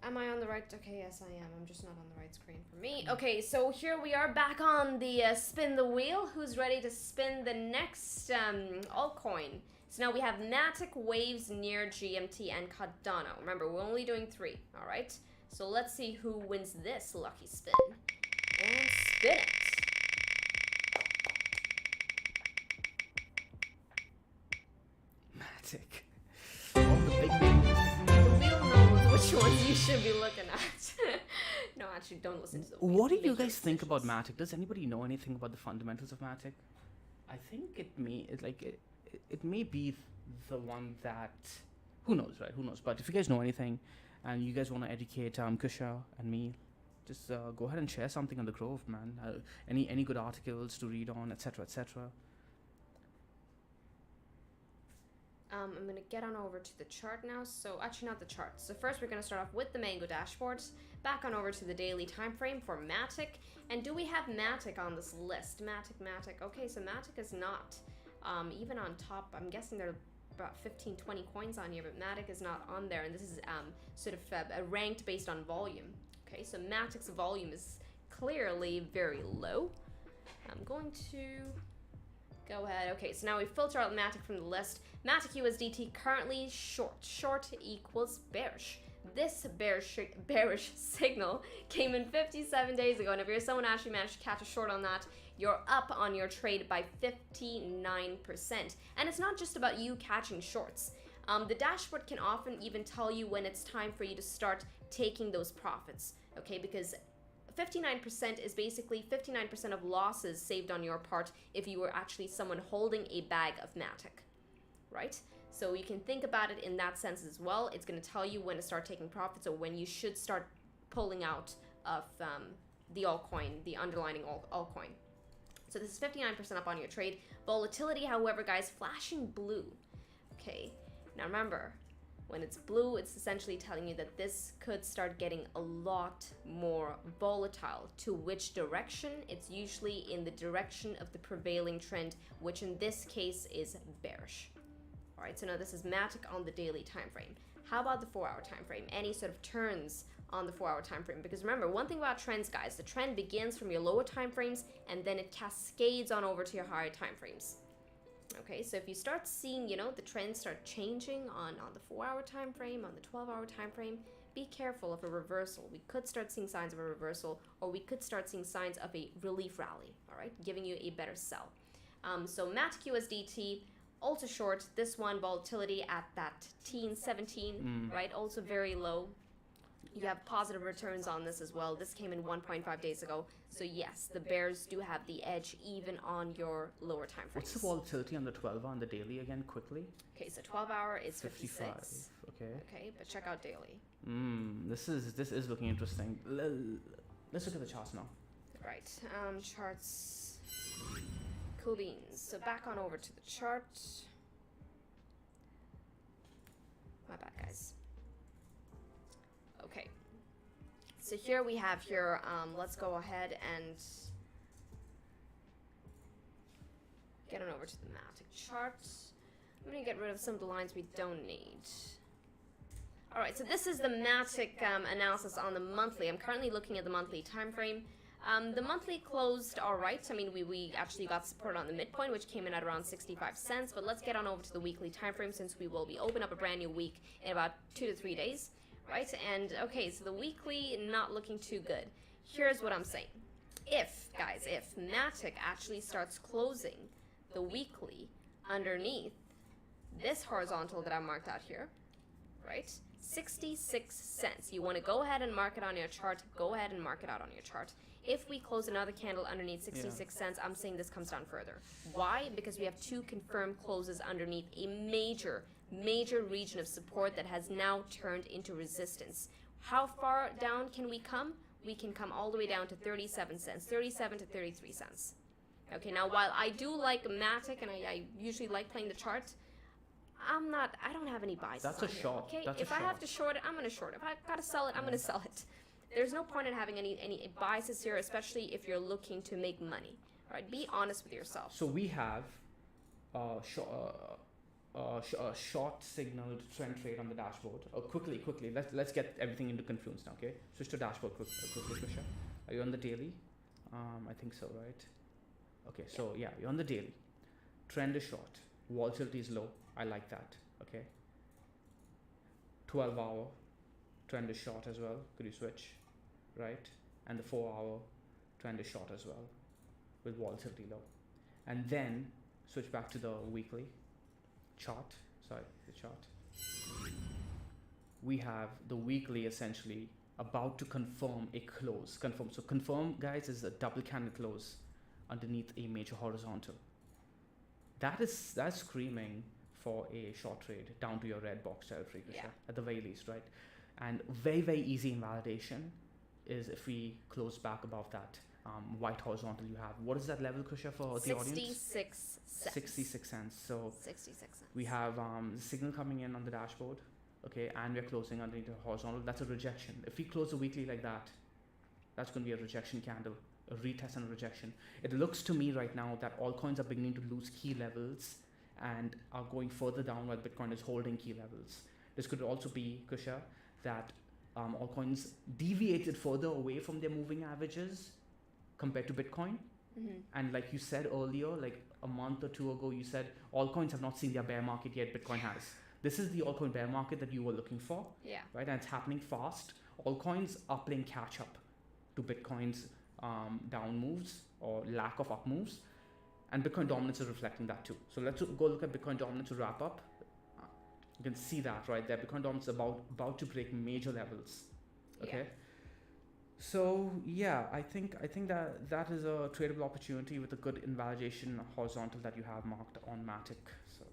Am I on the right? Okay, yes, I am. I'm just not on the right screen for me. Okay, so here we are back on the spin the wheel. Who's ready to spin the next altcoin? So now we have Matic, Waves, Near, GMT, and Cardano. Remember, we're only doing 3, all right? So let's see who wins this lucky spin. And spin it. Matic. All the big names. The wheel knows which ones you should be looking at. No, actually, don't listen to the wheel. What do you Make your guys think about decisions. Matic? Does anybody know anything about the fundamentals of Matic? I think it may be the one that, who knows, right? Who knows? But if you guys know anything, and you guys want to educate Kusha and me, just go ahead and share something on the Grove, man. Any good articles to read on, etc., etc. I'm going to get on over to the chart now. So actually not the chart. So first we're going to start off with the Mango dashboards. Back on over to the daily time frame for Matic. And do we have Matic on this list? Matic. Okay, so Matic is not even on top. I'm guessing there are about 15, 20 coins on here, but Matic is not on there. And this is sort of ranked based on volume. Okay, so Matic's volume is clearly very low. I'm going to go ahead. Okay, so now we filter out Matic from the list. Matic USDT currently short. Short equals bearish. This bearish signal came in 57 days ago, and if you're someone who actually managed to catch a short on that, you're up on your trade by 59%. And it's not just about you catching shorts. The dashboard can often even tell you when it's time for you to start taking those profits, okay? Because 59% is basically 59% of losses saved on your part if you were actually someone holding a bag of Matic, right? So you can think about it in that sense as well. It's going to tell you when to start taking profits or when you should start pulling out of the altcoin, the underlying altcoin. So this is 59% up on your trade. Volatility, however, guys, flashing blue. Okay, now remember, when it's blue, it's essentially telling you that this could start getting a lot more volatile. To which direction? It's usually in the direction of the prevailing trend, which in this case is bearish. All right, so now this is Matic on the daily time frame. How about the 4-hour time frame? Any sort of turns on the 4-hour time frame? Because remember, one thing about trends, guys, the trend begins from your lower time frames and then it cascades on over to your higher time frames. Okay, so if you start seeing, you know, the trends start changing on the 4-hour time frame, on the 12-hour time frame, be careful of a reversal. We could start seeing signs of a reversal, or we could start seeing signs of a relief rally, all right, giving you a better sell. So Matic USDT, also short. This one, volatility at that 17, right, also very low. You have positive returns on this as well. This came in 1.5 days ago. So yes, the bears do have the edge even on your lower time frames. What's the volatility on the 12-hour on the daily again, quickly? Okay, so 12-hour is 55. 56. Okay. Okay, but check out daily. This is looking interesting. Let's look at the charts now. Right, charts. Cool beans. So back on over to the chart. My bad, guys. Okay, so here we have here, let's go ahead and get on over to the Matic chart. I'm going to get rid of some of the lines we don't need. Alright, so this is the Matic analysis on the monthly. I'm currently looking at the monthly time frame. The monthly closed alright. I mean, we actually got support on the midpoint, which came in at around 65 cents. But let's get on over to the weekly time frame, since we will be open up a brand new week in about 2 to 3 days. Right, and okay, so the weekly not looking too good. Here's what I'm saying. If Matic actually starts closing the weekly underneath this horizontal that I marked out here, right, 66 cents. You want to go ahead and mark it on your chart, go ahead and mark it out on your chart. If we close another candle underneath 66 cents, I'm saying this comes down further. Why? Because we have 2 confirmed closes underneath a major region of support that has now turned into resistance. How far down can we come? We can come all the way down to 37 cents, 37 to 33 cents. Okay, now while I do like Matic and I usually like playing the chart, I don't have any bias. That's a short. Okay, if I have to short it, I'm going to short it. If I got to sell it, I'm going to sell it. There's no point in having any biases here, especially if you're looking to make money. All right, be honest with yourself. So we have short signaled trend trade on the dashboard. Quickly, let's get everything into confluence now, okay? Switch to dashboard quickly, Krisha. Are you on the daily? I think so, right? Okay, so yeah, you're on the daily. Trend is short. Volatility is low. I like that, okay? 12-hour trend is short as well. Could you switch, right? And the 4-hour trend is short as well with volatility low. And then switch back to the weekly chart. Sorry, the chart. We have the weekly essentially about to confirm a close. So confirm, guys, is a double candle close underneath a major horizontal. That's screaming for a short trade down to your red box territory, Krisha, at the very least, right? And very easy invalidation is if we close back above that white horizontal you have. What is that level, Krisha, for the audience? 66 cents. 66 cents. So 66 cents. We have signal coming in on the dashboard, okay, and we're closing underneath the horizontal. That's a rejection. If we close the weekly like that, that's going to be a rejection candle, a retest and a rejection. It looks to me right now that altcoins are beginning to lose key levels and are going further down while Bitcoin is holding key levels. This could also be, Kusha, that altcoins deviated further away from their moving averages compared to Bitcoin. And like you said earlier, like a month or two ago, you said altcoins have not seen their bear market yet, Bitcoin has. This is the altcoin bear market that you were looking for, right? And it's happening fast. Altcoins are playing catch up to Bitcoin's down moves or lack of up moves. And Bitcoin dominance is reflecting that too. So let's go look at Bitcoin dominance to wrap up. You can see that right there. Bitcoin dominance is about to break major levels. Okay. Yeah. So yeah, I think that is a tradable opportunity with a good invalidation horizontal that you have marked on Matic. So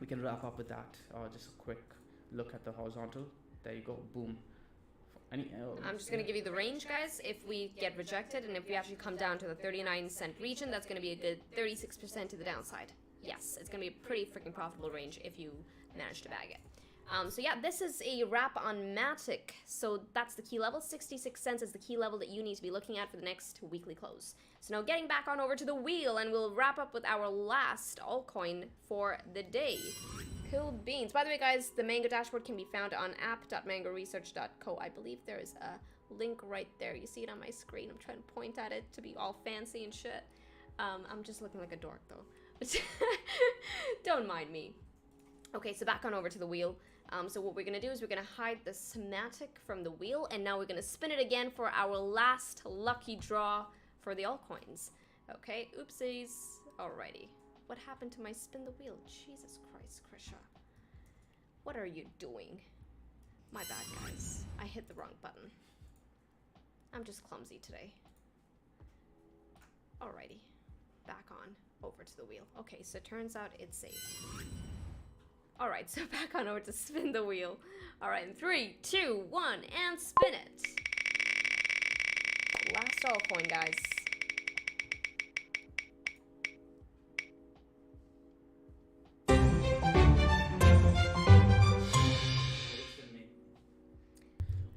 we can wrap up with that. Just a quick look at the horizontal. There you go. Boom. I'm just going to give you the range, guys. If we get rejected and if we actually come down to the 39-cent region, that's going to be a good 36% to the downside. Yes, it's going to be a pretty freaking profitable range if you manage to bag it. So yeah, this is a wrap on Matic. So that's the key level. 66 cents is the key level that you need to be looking at for the next weekly close. So now getting back on over to the wheel, and we'll wrap up with our last altcoin for the day. Cool beans. By the way, guys, the Mango dashboard can be found on app.mangoresearch.co. I believe there is a link right there. You see it on my screen. I'm trying to point at it to be all fancy and shit. I'm just looking like a dork, though. Don't mind me. Okay, so back on over to the wheel. So what we're going to do is we're going to hide the Matic from the wheel, and now we're going to spin it again for our last lucky draw for the altcoins. Okay, oopsies. Alrighty. What happened to my spin the wheel? Jesus Christ, Krisha. What are you doing? My bad, guys. I hit the wrong button. I'm just clumsy today. Alrighty. Back on over to the wheel. Okay, so it turns out it's safe. Alright, so back on over to spin the wheel. Alright, in 3, 2, 1, and spin it. Last altcoin, guys.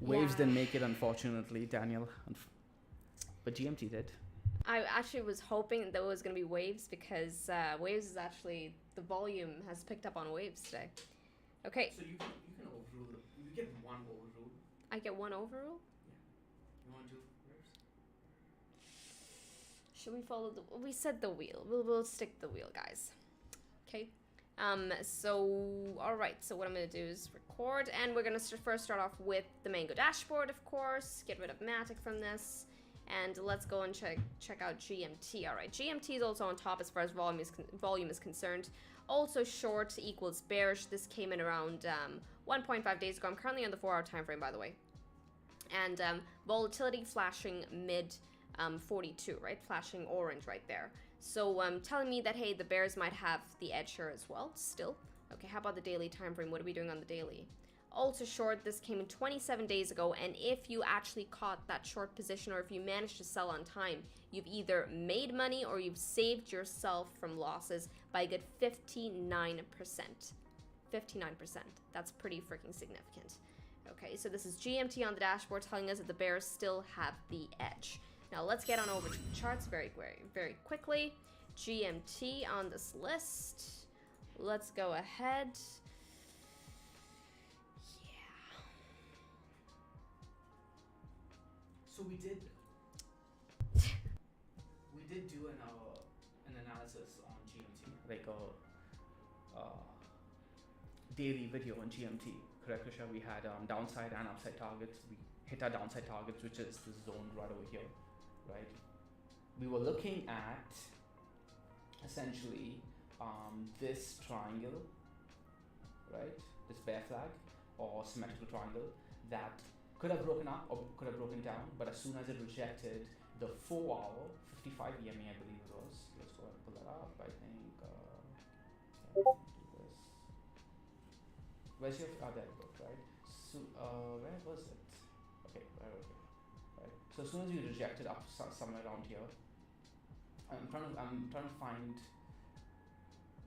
Waves didn't make it, unfortunately, Daniel. But GMT did. I actually was hoping that it was going to be Waves because Waves is actually, the volume has picked up on Waves today. Okay. So you can overrule. You get one overrule. I get one overrule? Yeah. You want to do Waves? Should we follow the, we said the wheel. We'll stick the wheel, guys. Okay. So, alright, so what I'm going to do is record, and we're going to first start off with the Mango dashboard, of course, get rid of Matic from this, and let's go and check out GMT. Alright, GMT is also on top as far as volume is concerned. Also short equals bearish. This came in around 1.5 days ago. I'm currently on the 4-hour time frame, by the way. And volatility flashing mid 42, right? Flashing orange right there. So telling me that, hey, the bears might have the edge here as well, still. Okay, how about the daily time frame? What are we doing on the daily? Also short, this came in 27 days ago, and if you actually caught that short position, or if you managed to sell on time, you've either made money or you've saved yourself from losses by a good 59%. 59%. That's pretty freaking significant. Okay, so this is GMT on the dashboard telling us that the bears still have the edge. Now let's get on over to the charts very quickly. GMT on this list. Let's go ahead. So we did do an analysis on GMT, like a daily video on GMT. Correct, Risha? We had downside and upside targets. We hit our downside targets, which is the zone right over here, right? We were looking at essentially this triangle, right? This bear flag or symmetrical triangle that could have broken up or could have broken down, but as soon as it rejected the 4-hour 55 EMA, I believe it was. Let's go and pull that up. I think. Yeah, do this. Where's your? There we go. Right. So where was it? Okay, okay. Right. So as soon as you rejected up somewhere around here, I'm trying to find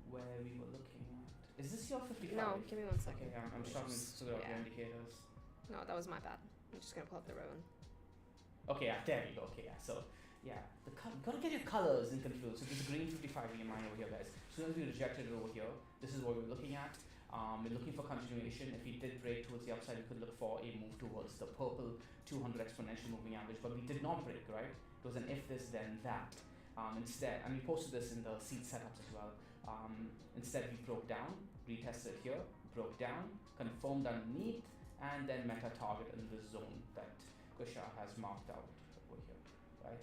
where we were looking at. Is this your 55? No, give me 1 second. Okay, I'm struggling to figure out the indicators. No, that was my bad. I'm just gonna pull up the ribbon. Okay, yeah, there we go. Okay, yeah. So, yeah, gotta get your colors in control. So this green 55 EMI over here, guys. As soon as we rejected it over here, this is what we're looking at. We're looking for continuation. If we did break towards the upside, we could look for a move towards the purple 200 exponential moving average, but we did not break, right? It was an if this, then that. Instead, and we posted this in the seed setups as well. Instead, we broke down, retested here, broke down, confirmed underneath, and then met a target in the zone that Kusha has marked out over here, right?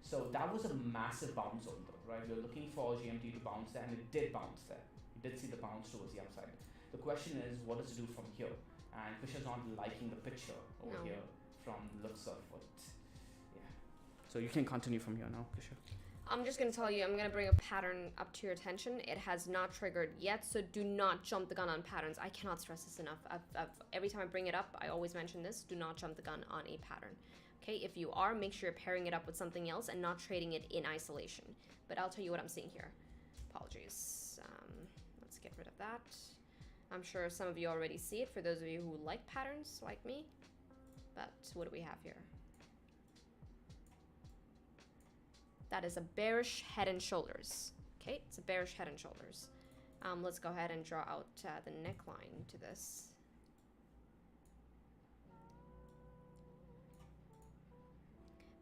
So that was a massive bounce zone though, right? We were looking for GMT to bounce there, and it did bounce there. You did see the bounce towards the upside. The question is, what does it do from here? And Krisha's not liking the picture over here from the looks of what. Yeah. So you can continue from here now, Krisha. I'm just going to tell you, I'm going to bring a pattern up to your attention. It has not triggered yet, so do not jump the gun on patterns. I cannot stress this enough. Every time I bring it up, I always mention this. Do not jump the gun on a pattern. Okay, if you are, make sure you're pairing it up with something else and not trading it in isolation. But I'll tell you what I'm seeing here. Apologies. Let's get rid of that. I'm sure some of you already see it for those of you who like patterns like me. But what do we have here? That is a bearish head and shoulders. Okay, it's a bearish head and shoulders. Let's go ahead and draw out the neckline to this.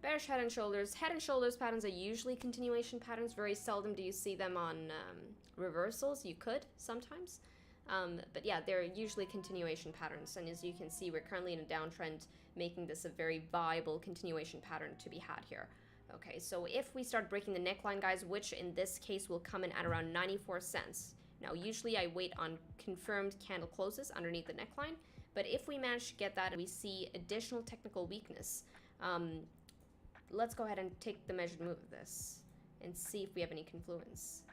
Bearish head and shoulders. Head and shoulders patterns are usually continuation patterns. Very seldom do you see them on reversals. You could sometimes. But yeah, they're usually continuation patterns. And as you can see, we're currently in a downtrend, making this a very viable continuation pattern to be had here. Okay, so if we start breaking the neckline, guys, which in this case will come in at around 94 cents. Now, usually I wait on confirmed candle closes underneath the neckline. But if we manage to get that and we see additional technical weakness, let's go ahead and take the measured move of this and see if we have any confluence.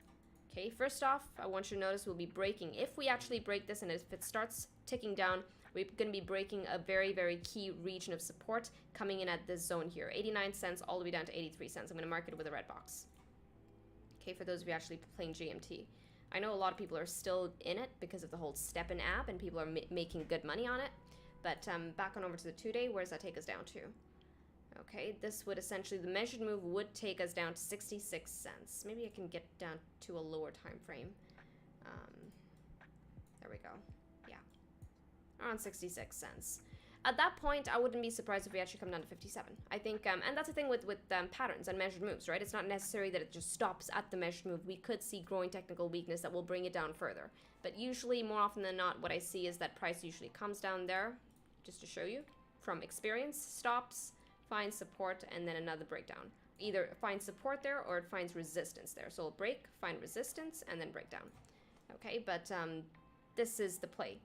Okay, first off, I want you to notice we'll be breaking. If we actually break this and if it starts ticking down, we're going to be breaking a very, very key region of support coming in at this zone here. 89 cents all the way down to 83 cents. I'm going to mark it with a red box. Okay, for those of you actually playing GMT. I know a lot of people are still in it because of the whole step-in app and people are making good money on it. But back on over to the 2-day, where does that take us down to? Okay, this would essentially, the measured move would take us down to 66 cents. Maybe I can get down to a lower time frame. There we go. Yeah, around 66 cents. At that point, I wouldn't be surprised if we actually come down to 57. I think, and that's the thing with patterns and measured moves, right? It's not necessary that it just stops at the measured move. We could see growing technical weakness that will bring it down further. But usually, more often than not, what I see is that price usually comes down there, just to show you, from experience, stops, finds support, and then another breakdown. Either it finds support there or it finds resistance there. So it'll break, find resistance, and then break down. Okay, but this is the play.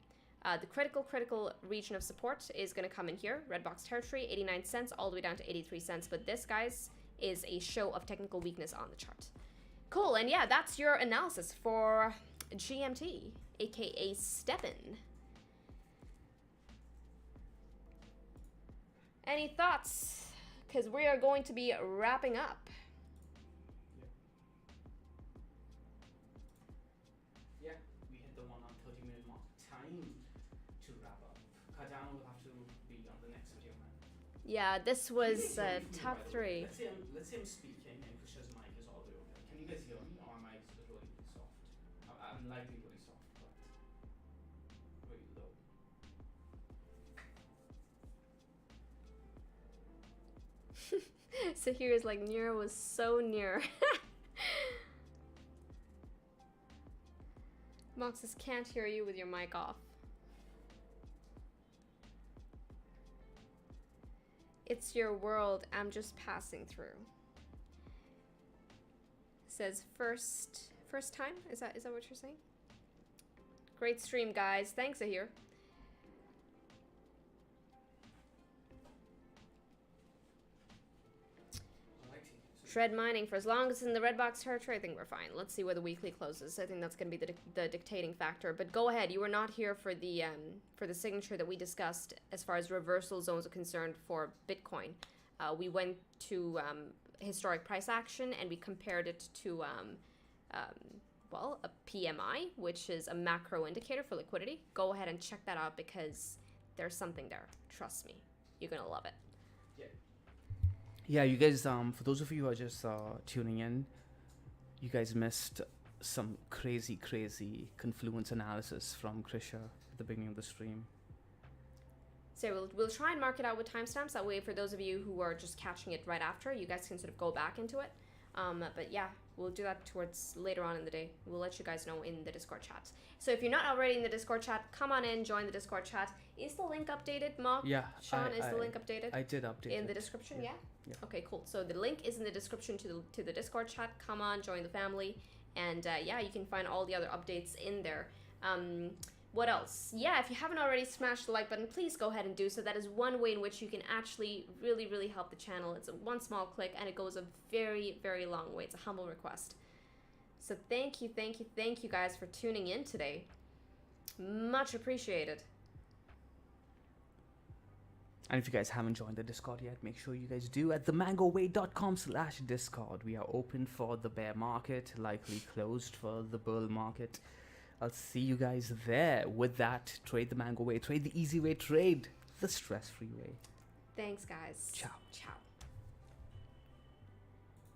The critical region of support is going to come in here, red box territory, 89 cents all the way down to 83 cents. But this, guys, is a show of technical weakness on the chart. Cool, and yeah, that's your analysis for GMT, aka Stepin. Any thoughts? Because we are going to be wrapping up. Yeah, we hit the 1 on 30-minute mark. Time to wrap up. Cardano will have to be on the next video, man. Yeah, this was top 3. Let's say I'm speaking and Krisha's mic is all the way over there. Can you guys hear me? Or my mic is really, really soft? I'm likely really soft, but really low. So here's like near was so near. Moxes can't hear you with your mic off. It's your world, I'm just passing through. Says first time? Is that what you're saying? Great stream, guys. Thanks, Ahir. Shred mining for as long as it's in the red box territory, I think we're fine. Let's see where the weekly closes. I think that's going to be the dictating factor. But go ahead. You were not here for the signature that we discussed as far as reversal zones are concerned for Bitcoin. We went to historic price action and we compared it to well, a PMI, which is a macro indicator for liquidity. Go ahead and check that out because there's something there. Trust me, you're gonna love it. Yeah, you guys, for those of you who are just tuning in, you guys missed some crazy confluence analysis from Krisha at the beginning of the stream. So we'll try and mark it out with timestamps. That way, for those of you who are just catching it right after, you guys can sort of go back into it. But yeah, we'll do that towards later on in the day. We'll let you guys know in the Discord chat. So if you're not already in the Discord chat, come on in, join the Discord chat. Is the link updated, Mark? Yeah. Sean, is the link updated? I did update in the description. Yeah. Okay, cool. So the link is in the description to the Discord chat. Come on, join the family, and yeah, you can find all the other updates in there. What else? Yeah, if you haven't already smashed the like button, please go ahead and do so. That is one way in which you can actually really, really help the channel. It's one small click and it goes a very, very long way. It's a humble request. So thank you guys for tuning in today. Much appreciated. And if you guys haven't joined the Discord yet, make sure you guys do at themangoway.com/Discord. We are open for the bear market, likely closed for the bull market. I'll see you guys there. With that, trade the mango way, trade the easy way, trade the stress-free way. Thanks, guys. Ciao. Ciao.